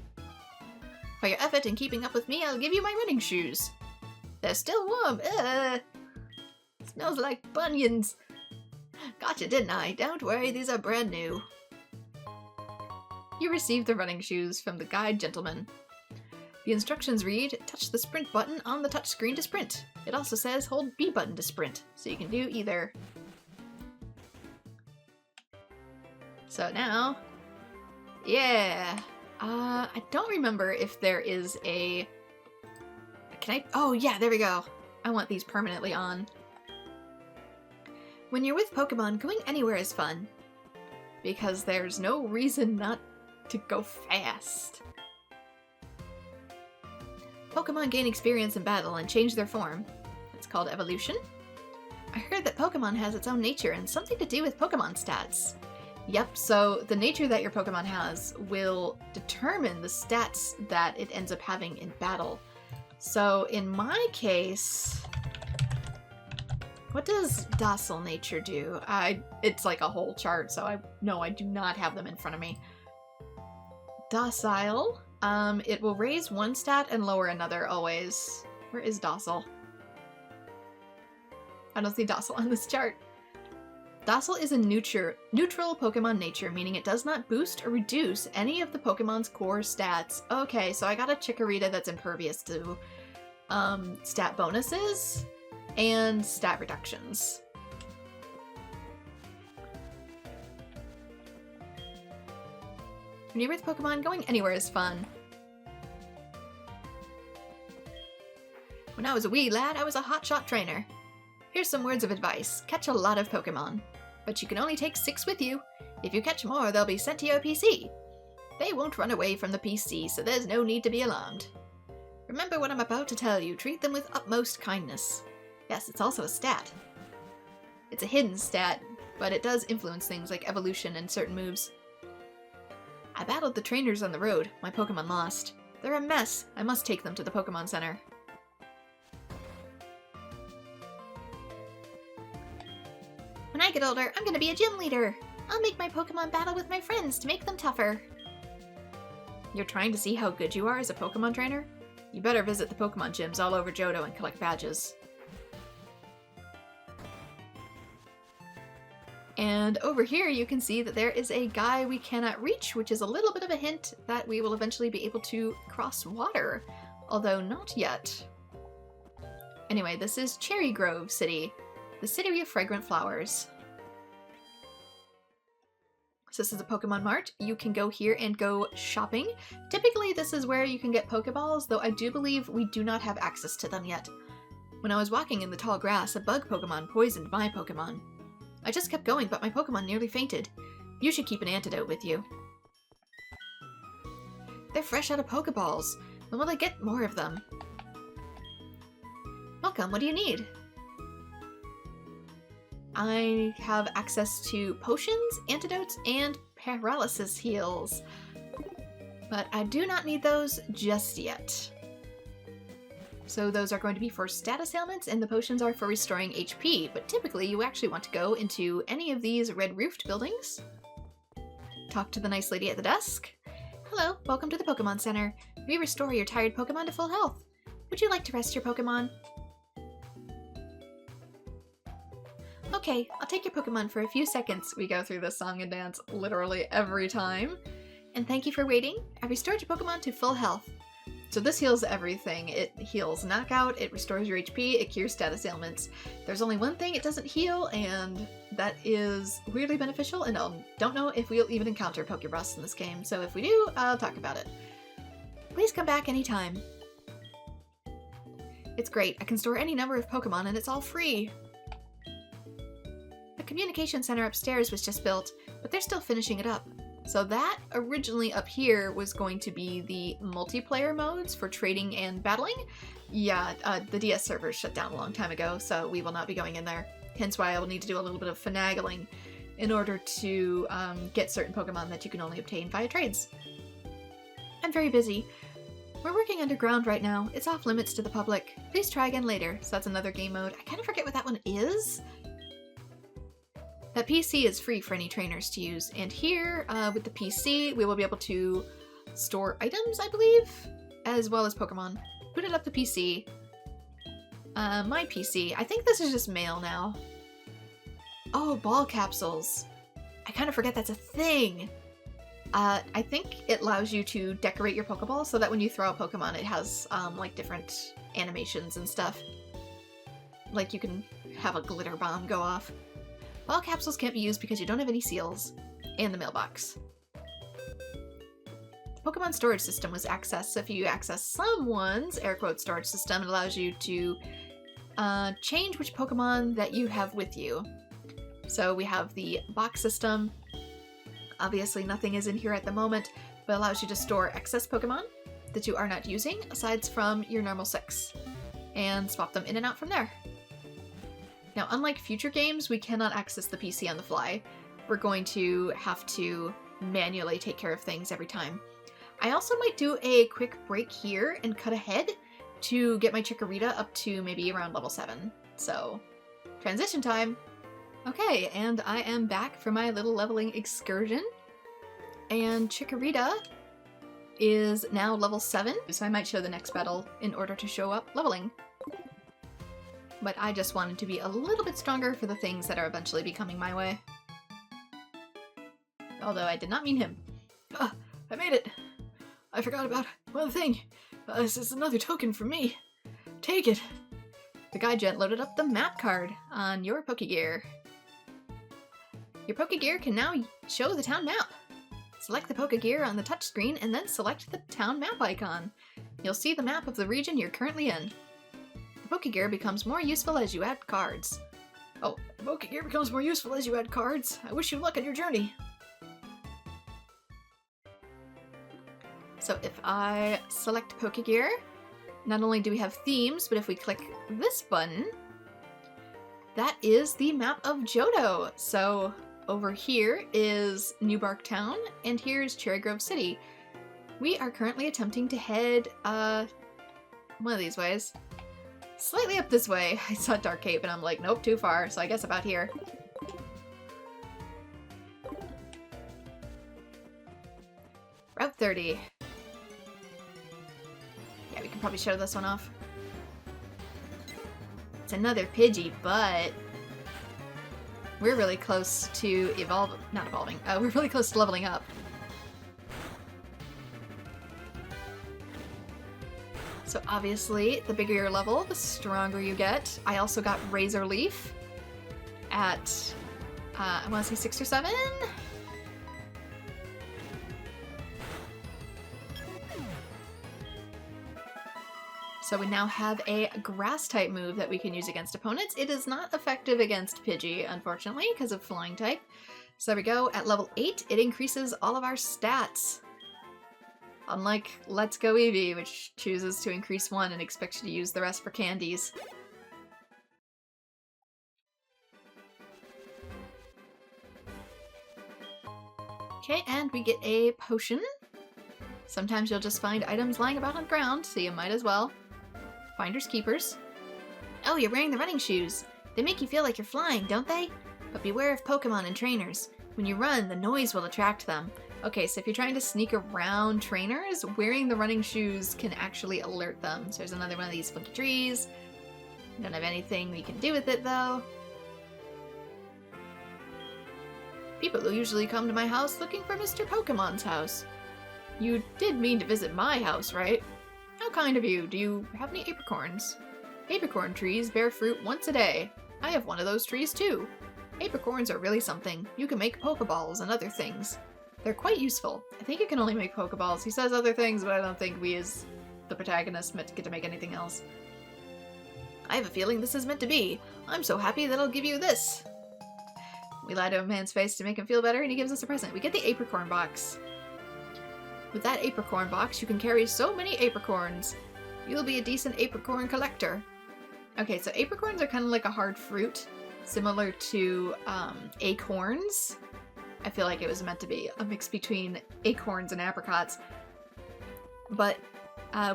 For your effort in keeping up with me, I'll give you my running shoes. They're still warm. Smells like bunions. Gotcha, didn't I? Don't worry, these are brand new. You received the running shoes from the guide gentleman. The instructions read, touch the sprint button on the touch screen to sprint. It also says hold B button to sprint, so you can do either. So now, yeah, I don't remember if there is a, oh yeah, there we go. I want these permanently on. When you're with Pokemon, going anywhere is fun. Because there's no reason not to go fast. Pokemon gain experience in battle and change their form. It's called evolution. I heard that Pokemon has its own nature and something to do with Pokemon stats. Yep, so the nature that your Pokemon has will determine the stats that it ends up having in battle. So in my case, what does docile nature do? It's like a whole chart, so I do not have them in front of me. Docile, it will raise one stat and lower another always. Where is docile? I don't see docile on this chart. Docile is a neutral Pokemon nature, meaning it does not boost or reduce any of the Pokemon's core stats. Okay, so I got a Chikorita that's impervious to stat bonuses and stat reductions. When you're with Pokemon, going anywhere is fun. When I was a wee lad, I was a hotshot trainer. Here's some words of advice. Catch a lot of Pokemon. But you can only take 6 with you. If you catch more, they'll be sent to your PC. They won't run away from the PC, so there's no need to be alarmed. Remember what I'm about to tell you. Treat them with utmost kindness. Yes, it's also a stat. It's a hidden stat, but it does influence things like evolution and certain moves. I battled the trainers on the road. My Pokemon lost. They're a mess. I must take them to the Pokemon Center. When I get older, I'm gonna be a gym leader. I'll make my Pokemon battle with my friends to make them tougher. You're trying to see how good you are as a Pokemon trainer? You better visit the Pokemon gyms all over Johto and collect badges. And over here you can see that there is a guy we cannot reach, which is a little bit of a hint that we will eventually be able to cross water, although not yet. Anyway, this is Cherrygrove City, the city of fragrant flowers. So this is a Pokemon Mart. You can go here and go shopping. Typically this is where you can get Pokeballs, though I do believe we do not have access to them yet. When I was walking in the tall grass, a bug Pokemon poisoned my Pokemon. I just kept going, but my Pokemon nearly fainted. You should keep an antidote with you. They're fresh out of Pokeballs. When will I get more of them? Welcome, what do you need? I have access to potions, antidotes, and paralysis heals. But I do not need those just yet. So those are going to be for status ailments, and the potions are for restoring HP, but typically you actually want to go into any of these red-roofed buildings. Talk to the nice lady at the desk. Hello, welcome to the Pokemon Center. We restore your tired Pokemon to full health. Would you like to rest your Pokemon? Okay, I'll take your Pokemon for a few seconds. We go through this song and dance literally every time. And thank you for waiting. I restored your Pokemon to full health. So this heals everything. It heals knockout, it restores your HP, it cures status ailments. There's only one thing it doesn't heal, and that is weirdly beneficial, and I don't know if we'll even encounter Pokerus in this game, so if we do, I'll talk about it. Please come back anytime. It's great. I can store any number of Pokemon, and it's all free. The communication center upstairs was just built, but they're still finishing it up. So that originally up here was going to be the multiplayer modes for trading and battling. Yeah, the DS servers shut down a long time ago, so we will not be going in there. Hence why I will need to do a little bit of finagling in order to get certain Pokemon that you can only obtain via trades. I'm very busy. We're working underground right now. It's off limits to the public. Please try again later. So that's another game mode. I kind of forget what that one is. That PC is free for any trainers to use. And here, with the PC, we will be able to store items, I believe, as well as Pokemon. Boot it up the PC. My PC. I think this is just mail now. Oh, ball capsules. I kind of forget that's a thing. I think it allows you to decorate your Pokeball so that when you throw a Pokemon, it has, like, different animations and stuff. Like, you can have a glitter bomb go off. Ball capsules can't be used because you don't have any seals. And the mailbox. The Pokemon storage system was accessed, so if you access someone's, air quote, storage system, it allows you to change which Pokemon that you have with you. So we have the box system. Obviously nothing is in here at the moment, but it allows you to store excess Pokemon that you are not using, aside from your normal 6, and swap them in and out from there. Now, unlike future games, we cannot access the PC on the fly. We're going to have to manually take care of things every time. I also might do a quick break here and cut ahead to get my Chikorita up to maybe around level 7. So, transition time! Okay, and I am back for my little leveling excursion. And Chikorita is now level 7, so I might show the next battle in order to show up leveling. But I just wanted to be a little bit stronger for the things that are eventually be coming my way. Although I did not mean him. I made it! I forgot about one thing. This is another token for me. Take it! The guy gent loaded up the map card on your Pokegear. Your Pokegear can now show the town map. Select the Pokegear on the touchscreen and then select the town map icon. You'll see the map of the region you're currently in. The Pokegear becomes more useful as you add cards. Oh, the Pokegear becomes more useful as you add cards. I wish you luck on your journey. So if I select Pokegear, not only do we have themes, but if we click this button, that is the map of Johto. So over here is New Bark Town, and here's Cherrygrove City. We are currently attempting to head, one of these ways. Slightly up this way. I saw Dark Cape and I'm like, nope, too far, so I guess about here. Route 30. Yeah, we can probably show this one off. It's another Pidgey, but we're really close to we're really close to leveling up. So obviously, the bigger your level, the stronger you get. I also got Razor Leaf at, I want to say 6 or 7? So we now have a Grass-type move that we can use against opponents. It is not effective against Pidgey, unfortunately, because of Flying type. So there we go. At level 8, it increases all of our stats. Unlike Let's Go Eevee, which chooses to increase 1 and expects you to use the rest for candies. Okay, and we get a potion. Sometimes you'll just find items lying about on the ground, so you might as well. Finders keepers. Oh, you're wearing the running shoes. They make you feel like you're flying, don't they? But beware of Pokemon and trainers. When you run, the noise will attract them. Okay, so if you're trying to sneak around trainers, wearing the running shoes can actually alert them. So there's another one of these funky trees. Don't have anything we can do with it, though. People who usually come to my house looking for Mr. Pokemon's house. You did mean to visit my house, right? How kind of you. Do you have any apricorns? Apricorn trees bear fruit once a day. I have one of those trees, too. Apricorns are really something. You can make Pokeballs and other things. They're quite useful. I think you can only make Pokeballs. He says other things, but I don't think we as the protagonist get to make anything else. I have a feeling this is meant to be. I'm so happy that I'll give you this. We lie to a man's face to make him feel better, and he gives us a present. We get the Apricorn box. With that Apricorn box, you can carry so many Apricorns. You'll be a decent Apricorn collector. Okay, so Apricorns are kind of like a hard fruit, similar to acorns. I feel like it was meant to be a mix between acorns and apricots. But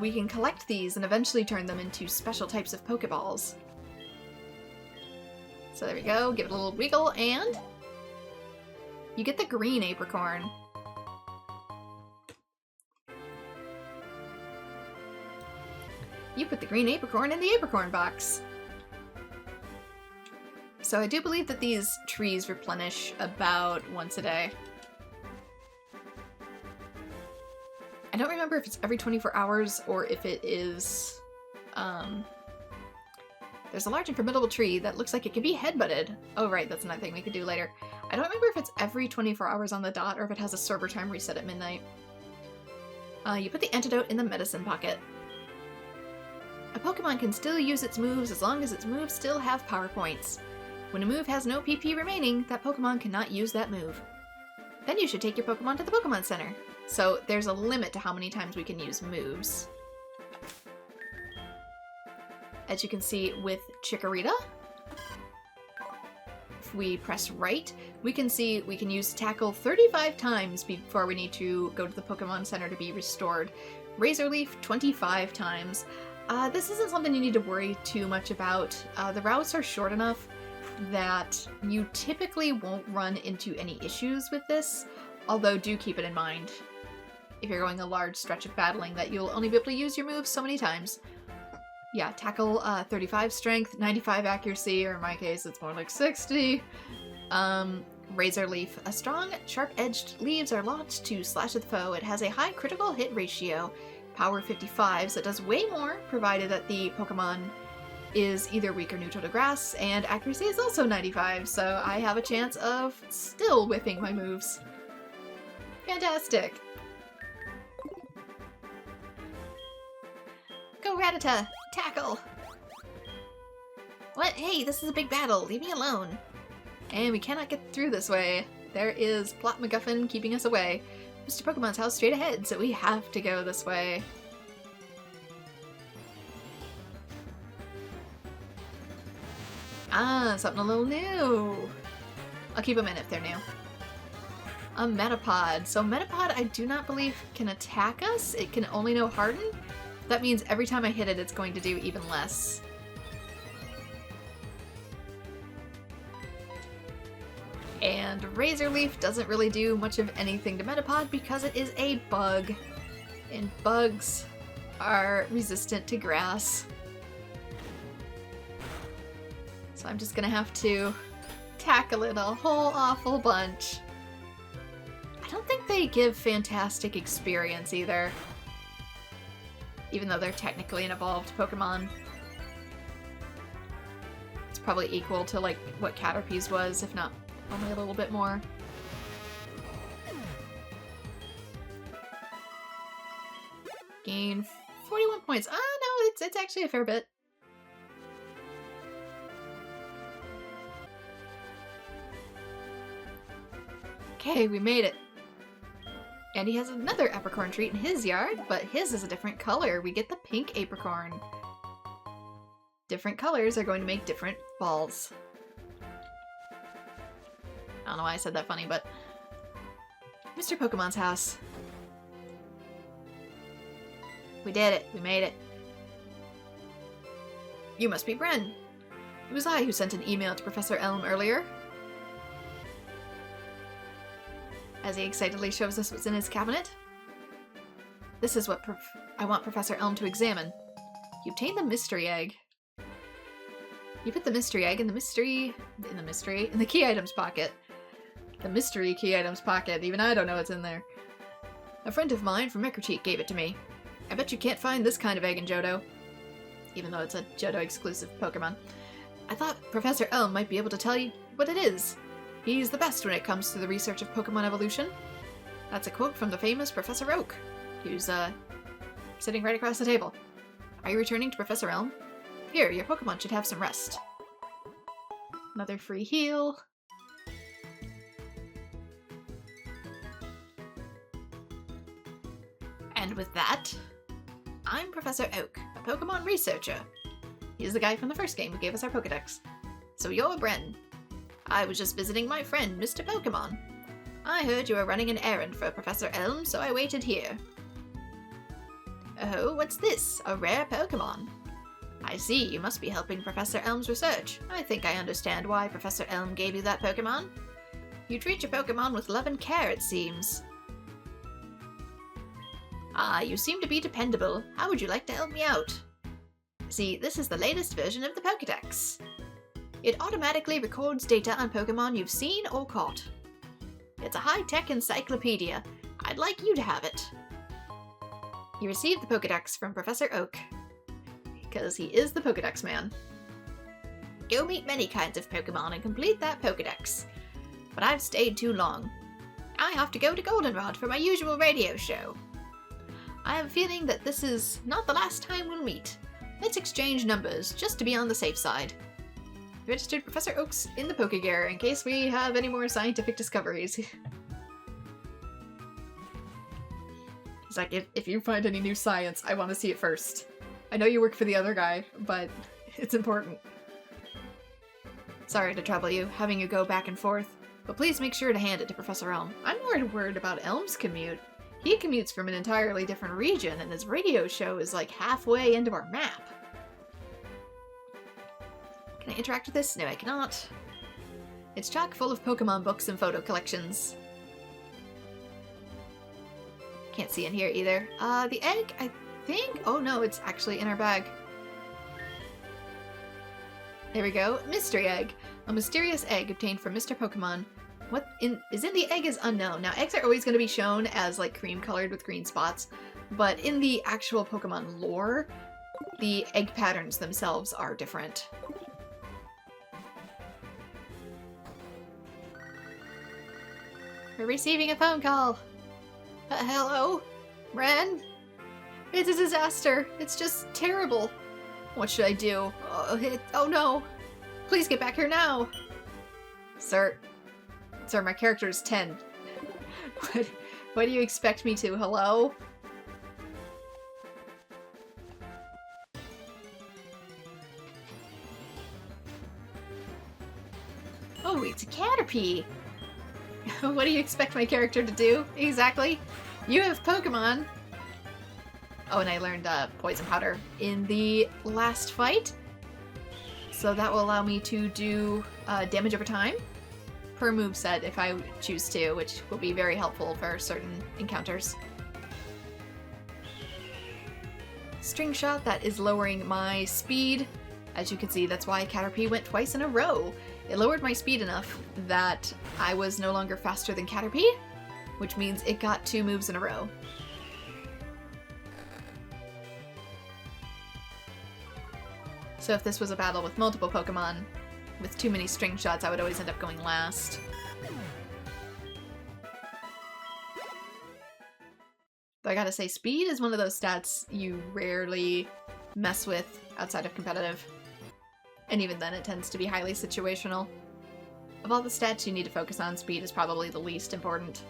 we can collect these and eventually turn them into special types of Pokeballs. So there we go, give it a little wiggle, and you get the green apricorn. You put the green apricorn in the apricorn box. So I do believe that these trees replenish about once a day. I don't remember if it's every 24 hours or if it is, there's a large and formidable tree that looks like it could be headbutted. Oh right, that's another thing we could do later. I don't remember if it's every 24 hours on the dot or if it has a server time reset at midnight. You put the antidote in the medicine pocket. A Pokemon can still use its moves as long as its moves still have power points. When a move has no PP remaining, that Pokemon cannot use that move. Then you should take your Pokemon to the Pokemon Center. So there's a limit to how many times we can use moves. As you can see with Chikorita, if we press right, we can see we can use Tackle 35 times before we need to go to the Pokemon Center to be restored. Razor Leaf 25 times. This isn't something you need to worry too much about. The routes are short enough that you typically won't run into any issues with this, although do keep it in mind if you're going a large stretch of battling that you'll only be able to use your moves so many times. Yeah, Tackle 35 strength, 95 accuracy, or in my case it's more like 60. Razor Leaf. A strong, sharp-edged leaves are launched to slash at the foe. It has a high critical hit ratio. Power 55, so it does way more, provided that the Pokemon is either weak or neutral to grass, and accuracy is also 95, so I have a chance of still whiffing my moves. Fantastic! Go Rattata! Tackle! What? Hey, this is a big battle, leave me alone! And we cannot get through this way. There is Plot MacGuffin keeping us away. Mr. Pokemon's house straight ahead, so we have to go this way. Ah, something a little new. I'll keep them in if they're new. A Metapod. So Metapod, I do not believe can attack us. It can only know Harden. That means every time I hit it, it's going to do even less. And Razor Leaf doesn't really do much of anything to Metapod because it is a bug. And bugs are resistant to grass. So I'm just gonna have to tackle it a whole awful bunch. I don't think they give fantastic experience either. Even though they're technically an evolved Pokemon. It's probably equal to like what Caterpie's was, if not only a little bit more. Gain 41 points. Ah, no, it's actually a fair bit. Okay, we made it. And he has another apricorn treat in his yard, but his is a different color. We get the pink apricorn. Different colors are going to make different balls. I don't know why I said that funny, but... Mr. Pokemon's house. We did it. We made it. You must be Bren. It was I who sent an email to Professor Elm earlier. As he excitedly shows us what's in his cabinet. This is what I want Professor Elm to examine. You obtain the mystery egg. You put the mystery egg in the key items pocket. The mystery key items pocket. Even I don't know what's in there. A friend of mine from Microcheat gave it to me. I bet you can't find this kind of egg in Johto. Even though it's a Johto exclusive Pokemon. I thought Professor Elm might be able to tell you what it is. He's the best when it comes to the research of Pokemon evolution. That's a quote from the famous Professor Oak, who's, sitting right across the table. Are you returning to Professor Elm? Here, your Pokemon should have some rest. Another free heal. And with that, I'm Professor Oak, a Pokemon researcher. He's the guy from the first game who gave us our Pokedex. So you're Bren. I was just visiting my friend, Mr. Pokemon. I heard you were running an errand for Professor Elm, so I waited here. Oh, what's this? A rare Pokemon. I see, you must be helping Professor Elm's research. I think I understand why Professor Elm gave you that Pokemon. You treat your Pokemon with love and care, it seems. Ah, you seem to be dependable. How would you like to help me out? See, this is the latest version of the Pokédex. It automatically records data on Pokemon you've seen or caught. It's a high-tech encyclopedia. I'd like you to have it. You received the Pokédex from Professor Oak, because he is the Pokédex man. Go meet many kinds of Pokemon and complete that Pokédex. But I've stayed too long. I have to go to Goldenrod for my usual radio show. I have a feeling that this is not the last time we'll meet. Let's exchange numbers, just to be on the safe side. Registered Professor Oaks in the Pokegear in case we have any more scientific discoveries. He's like, if you find any new science, I want to see it first. I know you work for the other guy, but it's important. Sorry to trouble you, having you go back and forth, but please make sure to hand it to Professor Elm. I'm more worried about Elm's commute. He commutes from an entirely different region, and his radio show is like halfway into our map. Can I interact with this? No, I cannot. It's chock full of Pokemon books and photo collections. Can't see in here either. The egg, I think? Oh no, it's actually in our bag. There we go. Mystery egg. A mysterious egg obtained from Mr. Pokemon. What is in the egg is unknown. Now, eggs are always going to be shown as like cream colored with green spots, but in the actual Pokemon lore, the egg patterns themselves are different. We're receiving a phone call. Hello? Ren? It's a disaster. It's just terrible. What should I do? Oh no. Please get back here now. Sir, my character is 10. What do you expect me to? Hello? Oh, it's a Caterpie. What do you expect my character to do? Exactly. You have Pokemon. Oh, and I learned Poison Powder in the last fight. So that will allow me to do damage over time per moveset if I choose to, which will be very helpful for certain encounters. String Shot, that is lowering my speed. As you can see, that's why Caterpie went twice in a row. It lowered my speed enough that I was no longer faster than Caterpie, which means it got 2 moves in a row. So if this was a battle with multiple Pokemon, with too many string shots, I would always end up going last. But I gotta say, speed is one of those stats you rarely mess with outside of competitive. And even then, it tends to be highly situational. Of all the stats you need to focus on, speed is probably the least important.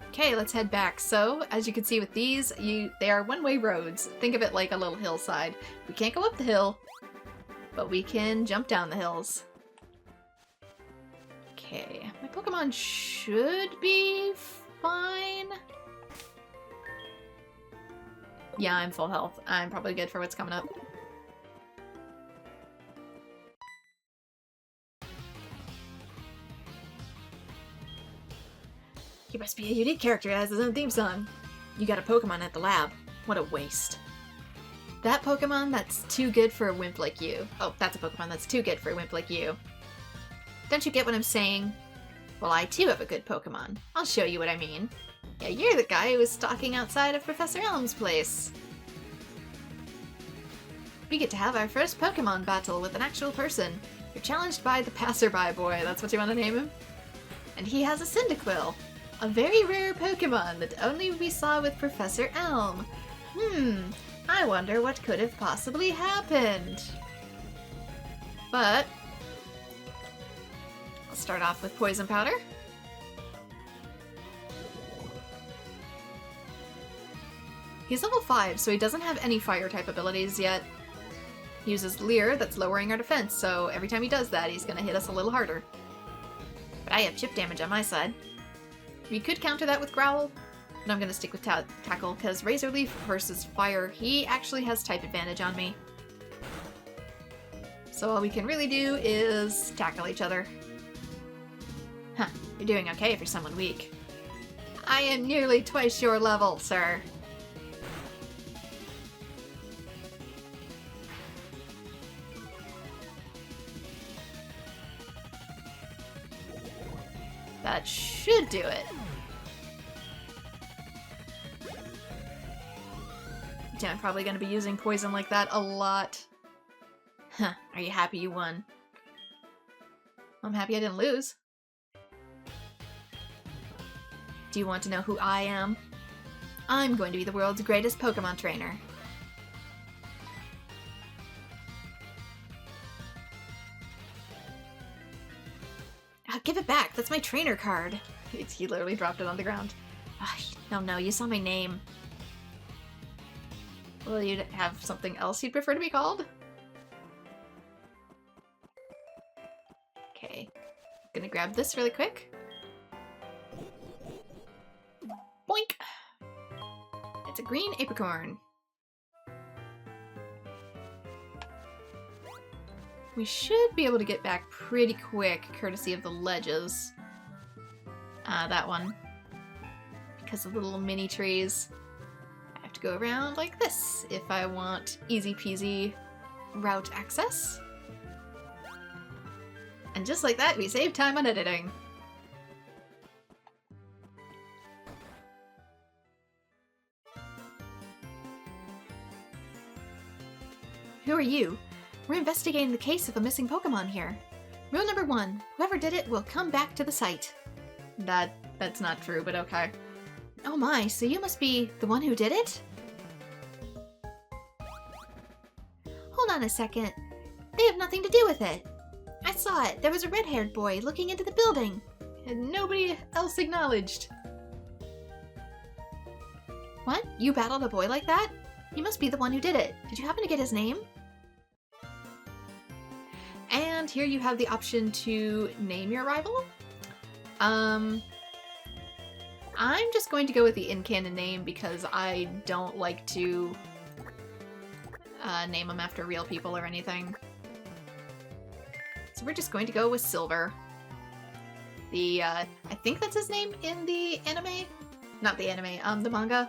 Okay, let's head back. So, as you can see with these, they are one-way roads. Think of it like a little hillside. We can't go up the hill, but we can jump down the hills. Okay, my Pokemon should be fine. Yeah, I'm full health. I'm probably good for what's coming up. He must be a unique character that has his own theme song. You got a Pokemon at the lab. What a waste. That Pokemon that's too good for a wimp like you. Oh, that's a Pokemon that's too good for a wimp like you. Don't you get what I'm saying? Well, I too have a good Pokemon. I'll show you what I mean. Yeah, you're the guy who was stalking outside of Professor Elm's place. We get to have our first Pokemon battle with an actual person. You're challenged by the Passerby Boy, that's what you want to name him? And he has a Cyndaquil, a very rare Pokemon that only we saw with Professor Elm. I wonder what could have possibly happened. But I'll start off with Poison Powder. He's level 5, so he doesn't have any fire type abilities yet. He uses Leer, that's lowering our defense, so every time he does that, he's gonna hit us a little harder. But I have chip damage on my side. We could counter that with Growl, but I'm gonna stick with Tackle, because Razor Leaf versus Fire, he actually has type advantage on me. So all we can really do is tackle each other. Huh, you're doing okay for someone weak. I am nearly twice your level, sir. That should do it. I'm probably going to be using poison like that a lot. Huh, are you happy you won? I'm happy I didn't lose. Do you want to know who I am? I'm going to be the world's greatest Pokemon trainer. Give it back, that's my trainer card. He literally dropped it on the ground. No, you saw my name. Will you have something else you'd prefer to be called? Okay, gonna grab this really quick. Boink! It's a green apricorn. We should be able to get back pretty quick, courtesy of the ledges. That one. Because of the little mini trees. I have to go around like this if I want easy peasy route access. And just like that, we save time on editing. Who are you? We're investigating the case of a missing Pokemon here. Rule number 1, whoever did it will come back to the site. That's not true, but okay. Oh my, so you must be the one who did it? Hold on a second. They have nothing to do with it. I saw it. There was a red-haired boy looking into the building. And nobody else acknowledged. What? You battled a boy like that? He must be the one who did it. Did you happen to get his name? And here you have the option to name your rival. I'm just going to go with the in-canon name because I don't like to name them after real people or anything. So we're just going to go with Silver. I think that's his name in the anime? Not the anime, the manga.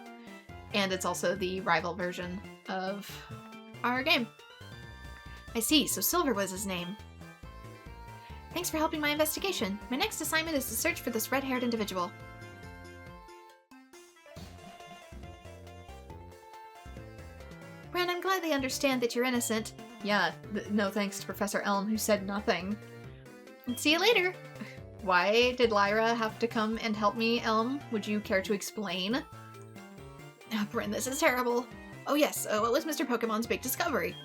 And it's also the rival version of our game. I see, so Silver was his name. Thanks for helping my investigation. My next assignment is to search for this red-haired individual. Bran, I'm glad they understand that you're innocent. Yeah, no thanks to Professor Elm, who said nothing. See you later! Why did Lyra have to come and help me, Elm? Would you care to explain? Oh, Bran, this is terrible. Oh yes, what was Mr. Pokemon's big discovery?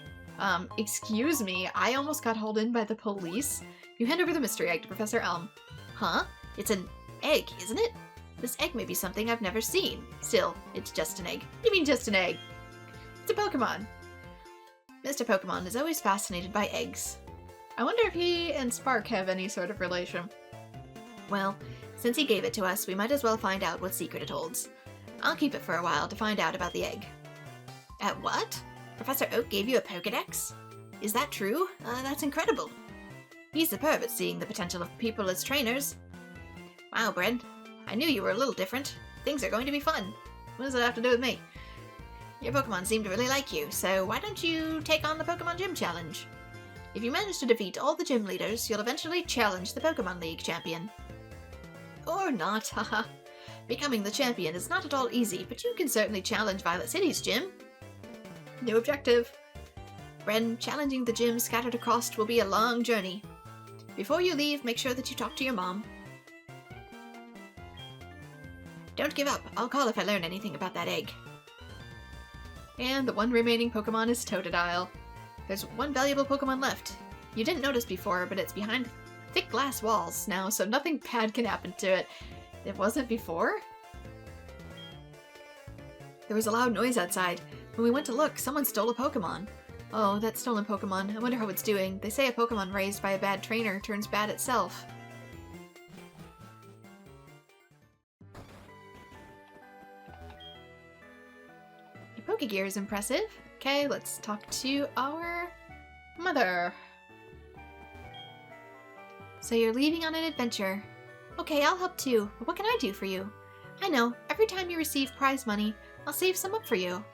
Excuse me, I almost got hauled in by the police. You hand over the mystery egg to Professor Elm. Huh? It's an egg, isn't it? This egg may be something I've never seen. Still, it's just an egg. What do you mean just an egg? It's a Pokemon. Mr. Pokemon is always fascinated by eggs. I wonder if he and Spark have any sort of relation. Well, since he gave it to us, we might as well find out what secret it holds. I'll keep it for a while to find out about the egg. What? Professor Oak gave you a Pokedex? Is that true? That's incredible. He's superb at seeing the potential of people as trainers. Wow, Brent. I knew you were a little different. Things are going to be fun. What does it have to do with me? Your Pokemon seem to really like you, so why don't you take on the Pokemon Gym Challenge? If you manage to defeat all the gym leaders, you'll eventually challenge the Pokemon League champion. Or not, haha. Becoming the champion is not at all easy, but you can certainly challenge Violet City's gym. New objective. Bren, challenging the gym scattered across will be a long journey. Before you leave, make sure that you talk to your mom. Don't give up. I'll call if I learn anything about that egg. And the one remaining Pokemon is Totodile. There's one valuable Pokemon left. You didn't notice before, but it's behind thick glass walls now, so nothing bad can happen to it. It wasn't before? There was a loud noise outside. When we went to look, someone stole a Pokemon. Oh, that stolen Pokemon. I wonder how it's doing. They say a Pokemon raised by a bad trainer turns bad itself. Your Pokegear is impressive. Okay, let's talk to our mother. So you're leaving on an adventure. Okay, I'll help too, but what can I do for you? I know, every time you receive prize money, I'll save some up for you.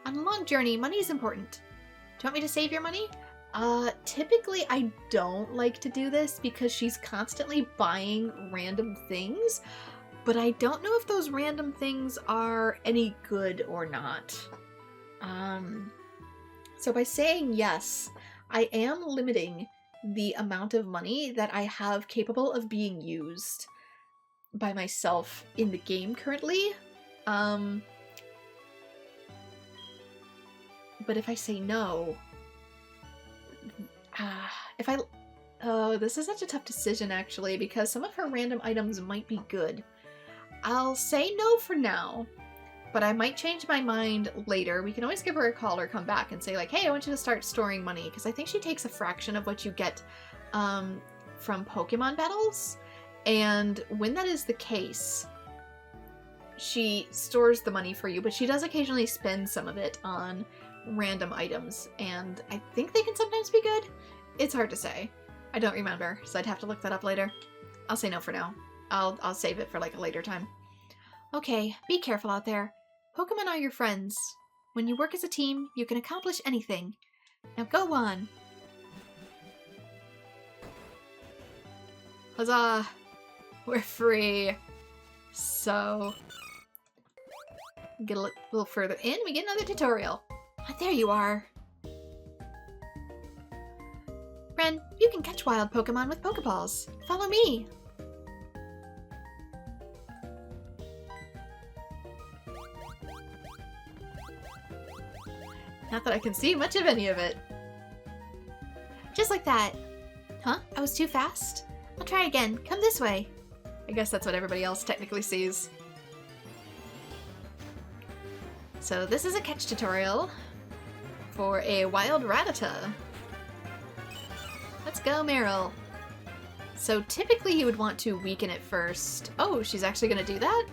On a long journey, money is important. Do you want me to save your money? Typically I don't like to do this because she's constantly buying random things, but I don't know if those random things are any good or not. So by saying yes, I am limiting the amount of money that I have capable of being used by myself in the game currently. But if I say no, this is such a tough decision actually, because some of her random items might be good. I'll say no for now, but I might change my mind later. We can always give her a call or come back and say like, hey, I want you to start storing money, because I think she takes a fraction of what you get from Pokemon battles. And when that is the case, she stores the money for you, but she does occasionally spend some of it on random items, and I think they can sometimes be good. It's hard to say. I don't remember, so I'd have to look that up later. I'll say no for now. I'll save it for like a later time. Okay, be careful out there. Pokemon are your friends. When you work as a team, you can accomplish anything. Now go on. Huzzah! We're free. So, get a little further in, we get another tutorial. Ah, there you are. Ren, you can catch wild Pokemon with Pokeballs. Follow me. Not that I can see much of any of it. Just like that. Huh? I was too fast? I'll try again. Come this way. I guess that's what everybody else technically sees. So this is a catch tutorial for a wild Rattata. Let's go, Meryl. So typically you would want to weaken it first. Oh, she's actually gonna do that?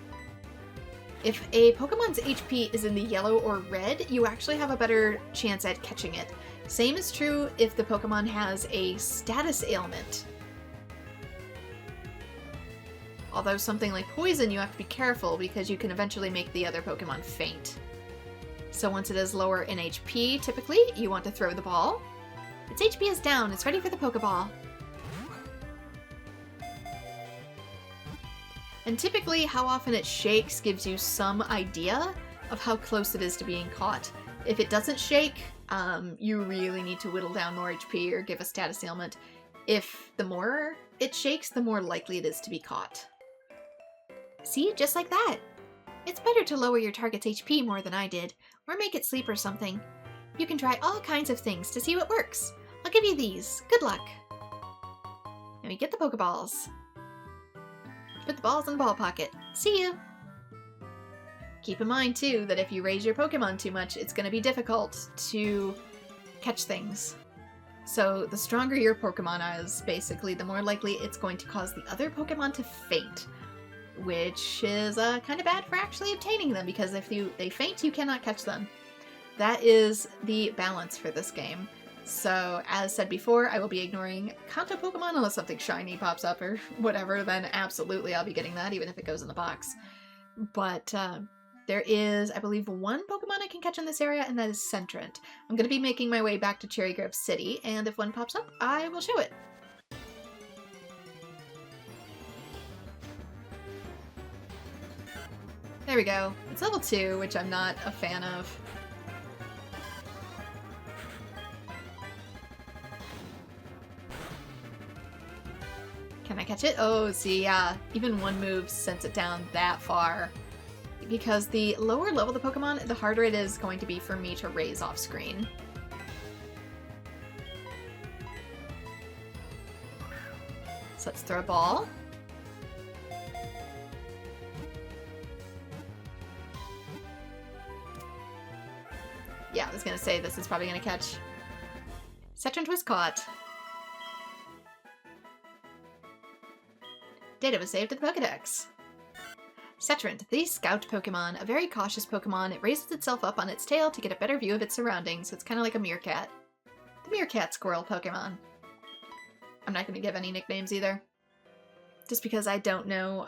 If a Pokemon's HP is in the yellow or red, you actually have a better chance at catching it. Same is true if the Pokemon has a status ailment. Although something like poison, you have to be careful because you can eventually make the other Pokemon faint. So once it is lower in HP, typically, you want to throw the ball. Its HP is down, it's ready for the Pokeball. And typically, how often it shakes gives you some idea of how close it is to being caught. If it doesn't shake, you really need to whittle down more HP or give a status ailment. If the more it shakes, the more likely it is to be caught. See, just like that. It's better to lower your target's HP more than I did, or make it sleep or something. You can try all kinds of things to see what works. I'll give you these. Good luck. Now we get the Pokeballs. Put the balls in the ball pocket. See you! Keep in mind, too, that if you raise your Pokemon too much, it's going to be difficult to catch things. So the stronger your Pokemon is, basically, the more likely it's going to cause the other Pokemon to faint. Which is kind of bad for actually obtaining them, because if they faint, you cannot catch them. That is the balance for this game. So, as said before, I will be ignoring Kanto Pokemon unless something shiny pops up or whatever, then absolutely I'll be getting that, even if it goes in the box. But there is, I believe, one Pokemon I can catch in this area, and that is Centrant. I'm going to be making my way back to Cherrygrove City, and if one pops up, I will show it. There we go. It's level 2, which I'm not a fan of. Can I catch it? Oh, see, yeah. Even one move sends it down that far. Because the lower level the Pokemon, the harder it is going to be for me to raise off screen. So let's throw a ball. Yeah, I was gonna say this is probably gonna catch. Setrant was caught. Data was saved at the Pokedex. Setrant, the scout Pokemon, a very cautious Pokemon. It raises itself up on its tail to get a better view of its surroundings. It's kind of like a meerkat. The meerkat squirrel Pokemon. I'm not going to give any nicknames either. Just because I don't know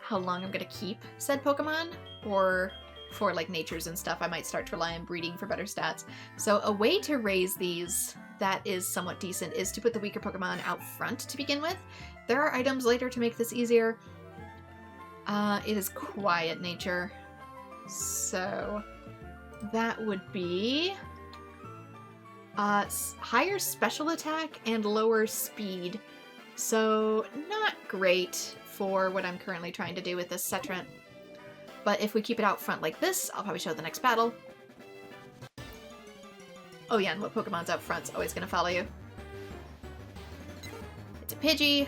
how long I'm going to keep said Pokemon, or for like natures and stuff, I might start to rely on breeding for better stats. So a way to raise these that is somewhat decent is to put the weaker Pokemon out front to begin with. There are items later to make this easier. It is quiet nature, so that would be higher special attack and lower speed. So not great for what I'm currently trying to do with this Setrant. But if we keep it out front like this, I'll probably show the next battle. Oh yeah, and what Pokemon's out front's always going to follow you. It's a Pidgey.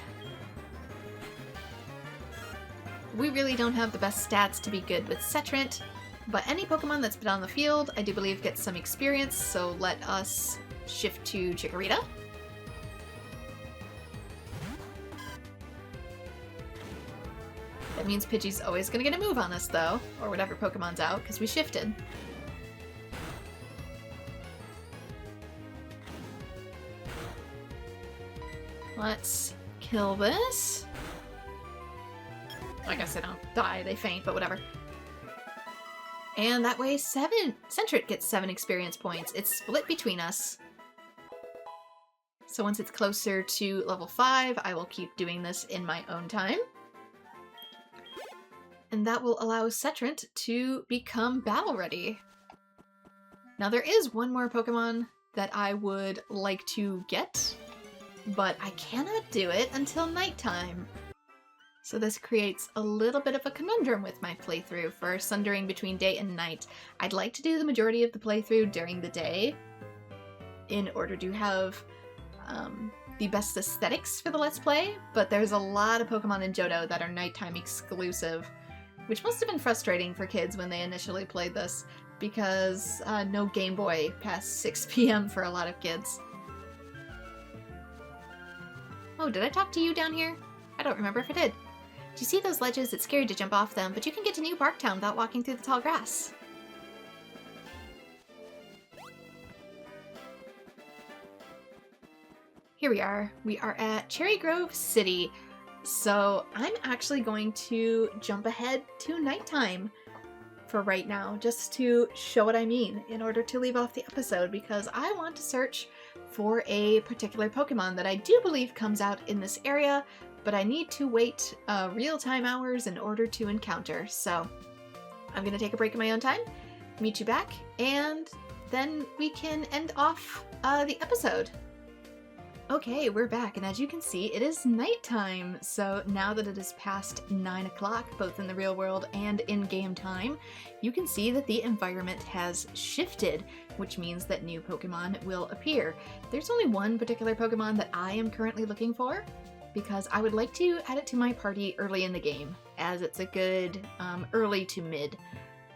We really don't have the best stats to be good with Setrant, but any Pokemon that's been on the field, I do believe, gets some experience, so let us shift to Chikorita. That means Pidgey's always going to get a move on us, though, or whatever Pokemon's out, because we shifted. Let's kill this. I guess they don't die, they faint, but whatever. And that way Setrant gets 7 experience points. It's split between us. So once it's closer to level 5, I will keep doing this in my own time. And that will allow Setrant to become battle ready. Now there is one more Pokemon that I would like to get, but I cannot do it until nighttime. So this creates a little bit of a conundrum with my playthrough for sundering between day and night. I'd like to do the majority of the playthrough during the day in order to have the best aesthetics for the Let's Play, but there's a lot of Pokemon in Johto that are nighttime exclusive, which must have been frustrating for kids when they initially played this, because no Game Boy past 6 p.m. for a lot of kids. Oh, did I talk to you down here? I don't remember if I did. Do you see those ledges? It's scary to jump off them, but you can get to New Barktown without walking through the tall grass. Here we are. We are at Cherrygrove City. So I'm actually going to jump ahead to nighttime for right now, just to show what I mean in order to leave off the episode, because I want to search for a particular Pokemon that I do believe comes out in this area, but I need to wait real-time hours in order to encounter. So I'm going to take a break in my own time, meet you back, and then we can end off the episode. Okay, we're back, and as you can see, it is nighttime. So now that it is past 9 o'clock, both in the real world and in-game time, you can see that the environment has shifted, which means that new Pokemon will appear. There's only one particular Pokemon that I am currently looking for, because I would like to add it to my party early in the game, as it's a good early to mid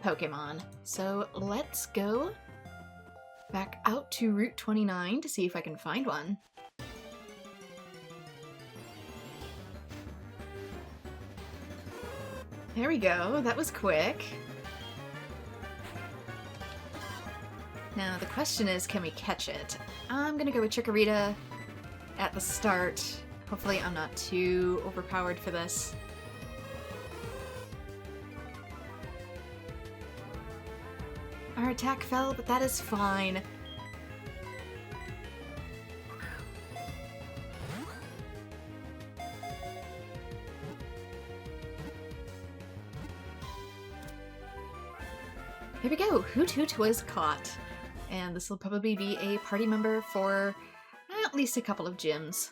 Pokemon. So let's go back out to Route 29 to see if I can find one. There we go, that was quick. Now the question is, can we catch it? I'm gonna go with Chikorita at the start. Hopefully I'm not too overpowered for this. Our attack fell, but that is fine. Here we go! Hoot Hoot was caught. And this will probably be a party member for at least a couple of gyms.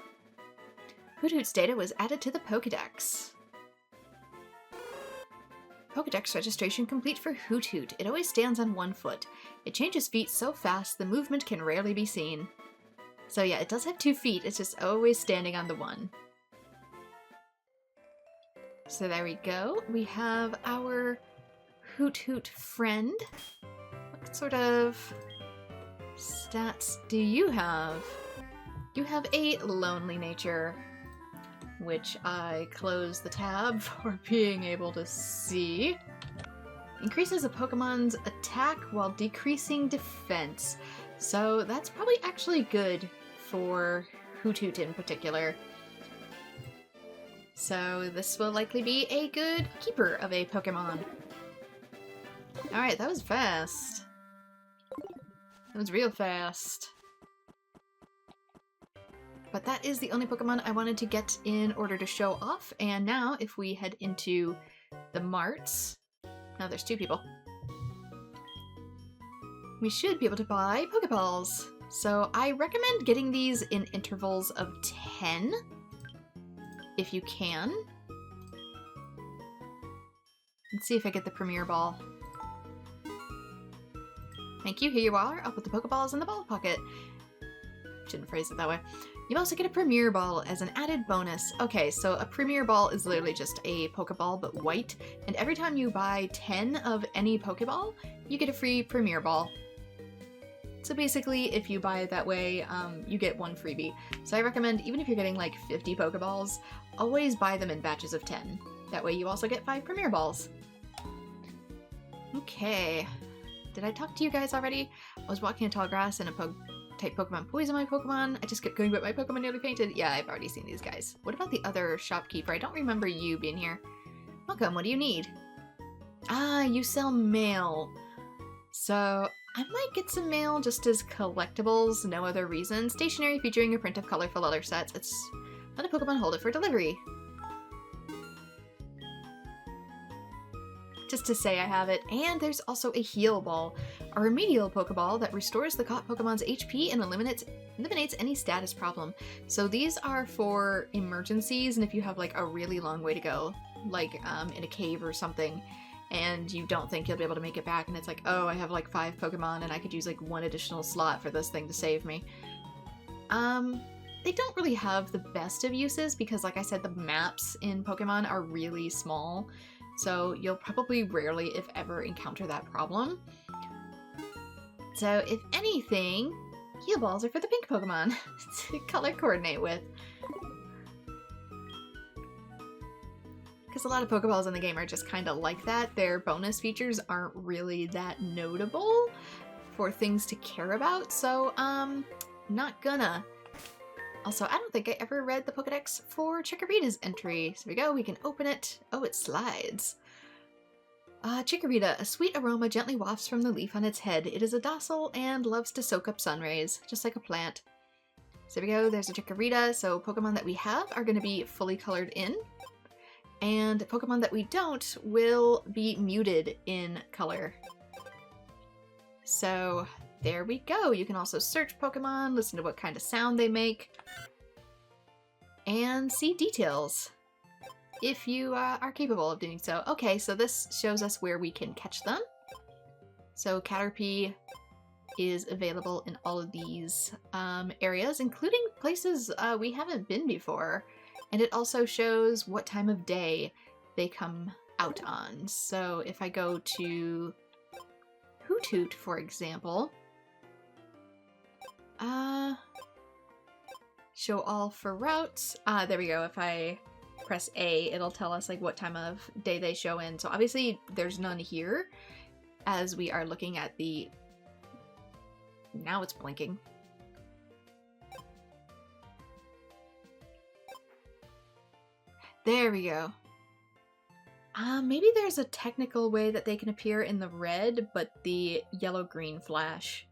Hoot Hoot's data was added to the Pokedex. Pokedex registration complete for Hoot Hoot. It always stands on one foot. It changes feet so fast the movement can rarely be seen. So yeah, it does have 2 feet, it's just always standing on the one. So there we go. We have our Hoot Hoot friend. What sort of stats do you have? You have a lonely nature, which I close the tab for being able to see. Increases a Pokemon's attack while decreasing defense. So that's probably actually good for Hoothoot in particular. So this will likely be a good keeper of a Pokemon. Alright, that was fast. That was real fast. But that is the only Pokemon I wanted to get in order to show off. And now, if we head into the marts... Now there's 2 people. We should be able to buy Pokeballs. So I recommend getting these in intervals of 10, if you can. Let's see if I get the Premier Ball. Thank you, here you are. I'll put the Pokeballs in the ball pocket. Shouldn't phrase it that way. You also get a Premier Ball as an added bonus. Okay, so a Premier Ball is literally just a Pokeball, but white. And every time you buy 10 of any Pokeball, you get a free Premier Ball. So basically, if you buy it that way, you get 1 freebie. So I recommend, even if you're getting like 50 Pokeballs, always buy them in batches of 10. That way you also get 5 Premier Balls. Okay. Did I talk to you guys already? I was walking in tall grass and a type Pokemon poisoned my Pokemon. I just kept going, but my Pokemon nearly fainted. Yeah, I've already seen these guys. What about the other shopkeeper? I don't remember you being here. Welcome, what do you need? Ah, you sell mail. So, I might get some mail just as collectibles, no other reason. Stationery featuring a print of colorful letter sets. Let a Pokemon hold it for delivery. Just to say I have it. And there's also a Heal Ball, a remedial Pokeball that restores the caught Pokemon's HP and eliminates any status problem. So these are for emergencies, and if you have like a really long way to go, like in a cave or something, and you don't think you'll be able to make it back, and it's like, oh, I have like 5 Pokemon and I could use like 1 additional slot for this thing to save me. They don't really have the best of uses because, like I said, the maps in Pokemon are really small. So you'll probably rarely, if ever, encounter that problem. So if anything, Heal Balls are for the pink Pokemon to color coordinate with. Because a lot of Pokeballs in the game are just kind of like that. Their bonus features aren't really that notable for things to care about, so not gonna. Also, I don't think I ever read the Pokedex for Chikorita's entry. So here we go, we can open it. Oh, it slides. Chikorita, a sweet aroma gently wafts from the leaf on its head. It is a docile and loves to soak up sun rays, just like a plant. So here we go, there's a Chikorita. So Pokemon that we have are going to be fully colored in. And Pokemon that we don't will be muted in color. So there we go. You can also search Pokemon, listen to what kind of sound they make, and see details if you are capable of doing so. Okay, so this shows us where we can catch them. So Caterpie is available in all of these areas, including places we haven't been before. And it also shows what time of day they come out on. So if I go to Hoothoot, for example, show all for routes. There we go. If I press A, it'll tell us like what time of day they show in. So obviously there's none here as we are looking at the... Now it's blinking. There we go. Maybe there's a technical way that they can appear in the red, but the yellow-green flash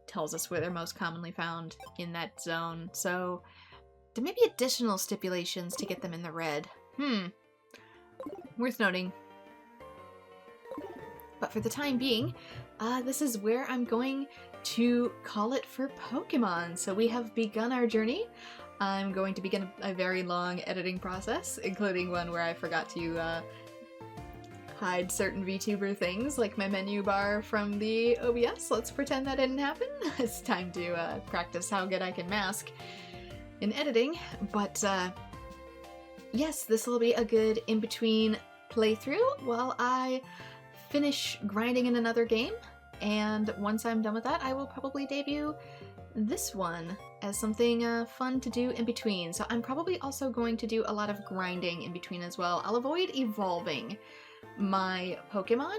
tells us where they're most commonly found in that zone. So there may be additional stipulations to get them in the red. Worth noting. But for the time being, this is where I'm going to call it for Pokemon. So we have begun our journey. I'm going to begin a very long editing process, including one where I forgot to hide certain VTuber things, like my menu bar from the OBS. Let's pretend that didn't happen. It's time to practice how good I can mask in editing. But yes, this will be a good in-between playthrough while I finish grinding in another game And once I'm done with that, I will probably debut this one as something fun to do in between. So I'm probably also going to do a lot of grinding in between as well. I'll avoid evolving my Pokemon,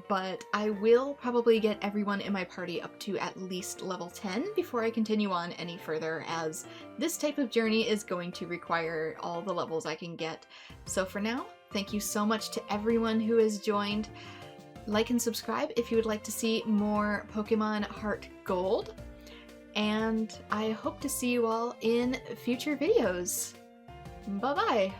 but I will probably get everyone in my party up to at least level 10 before I continue on any further, as this type of journey is going to require all the levels I can get. So for now, thank you so much to everyone who has joined. Like and subscribe if you would like to see more Pokemon HeartGold, and I hope to see you all in future videos. Bye-bye!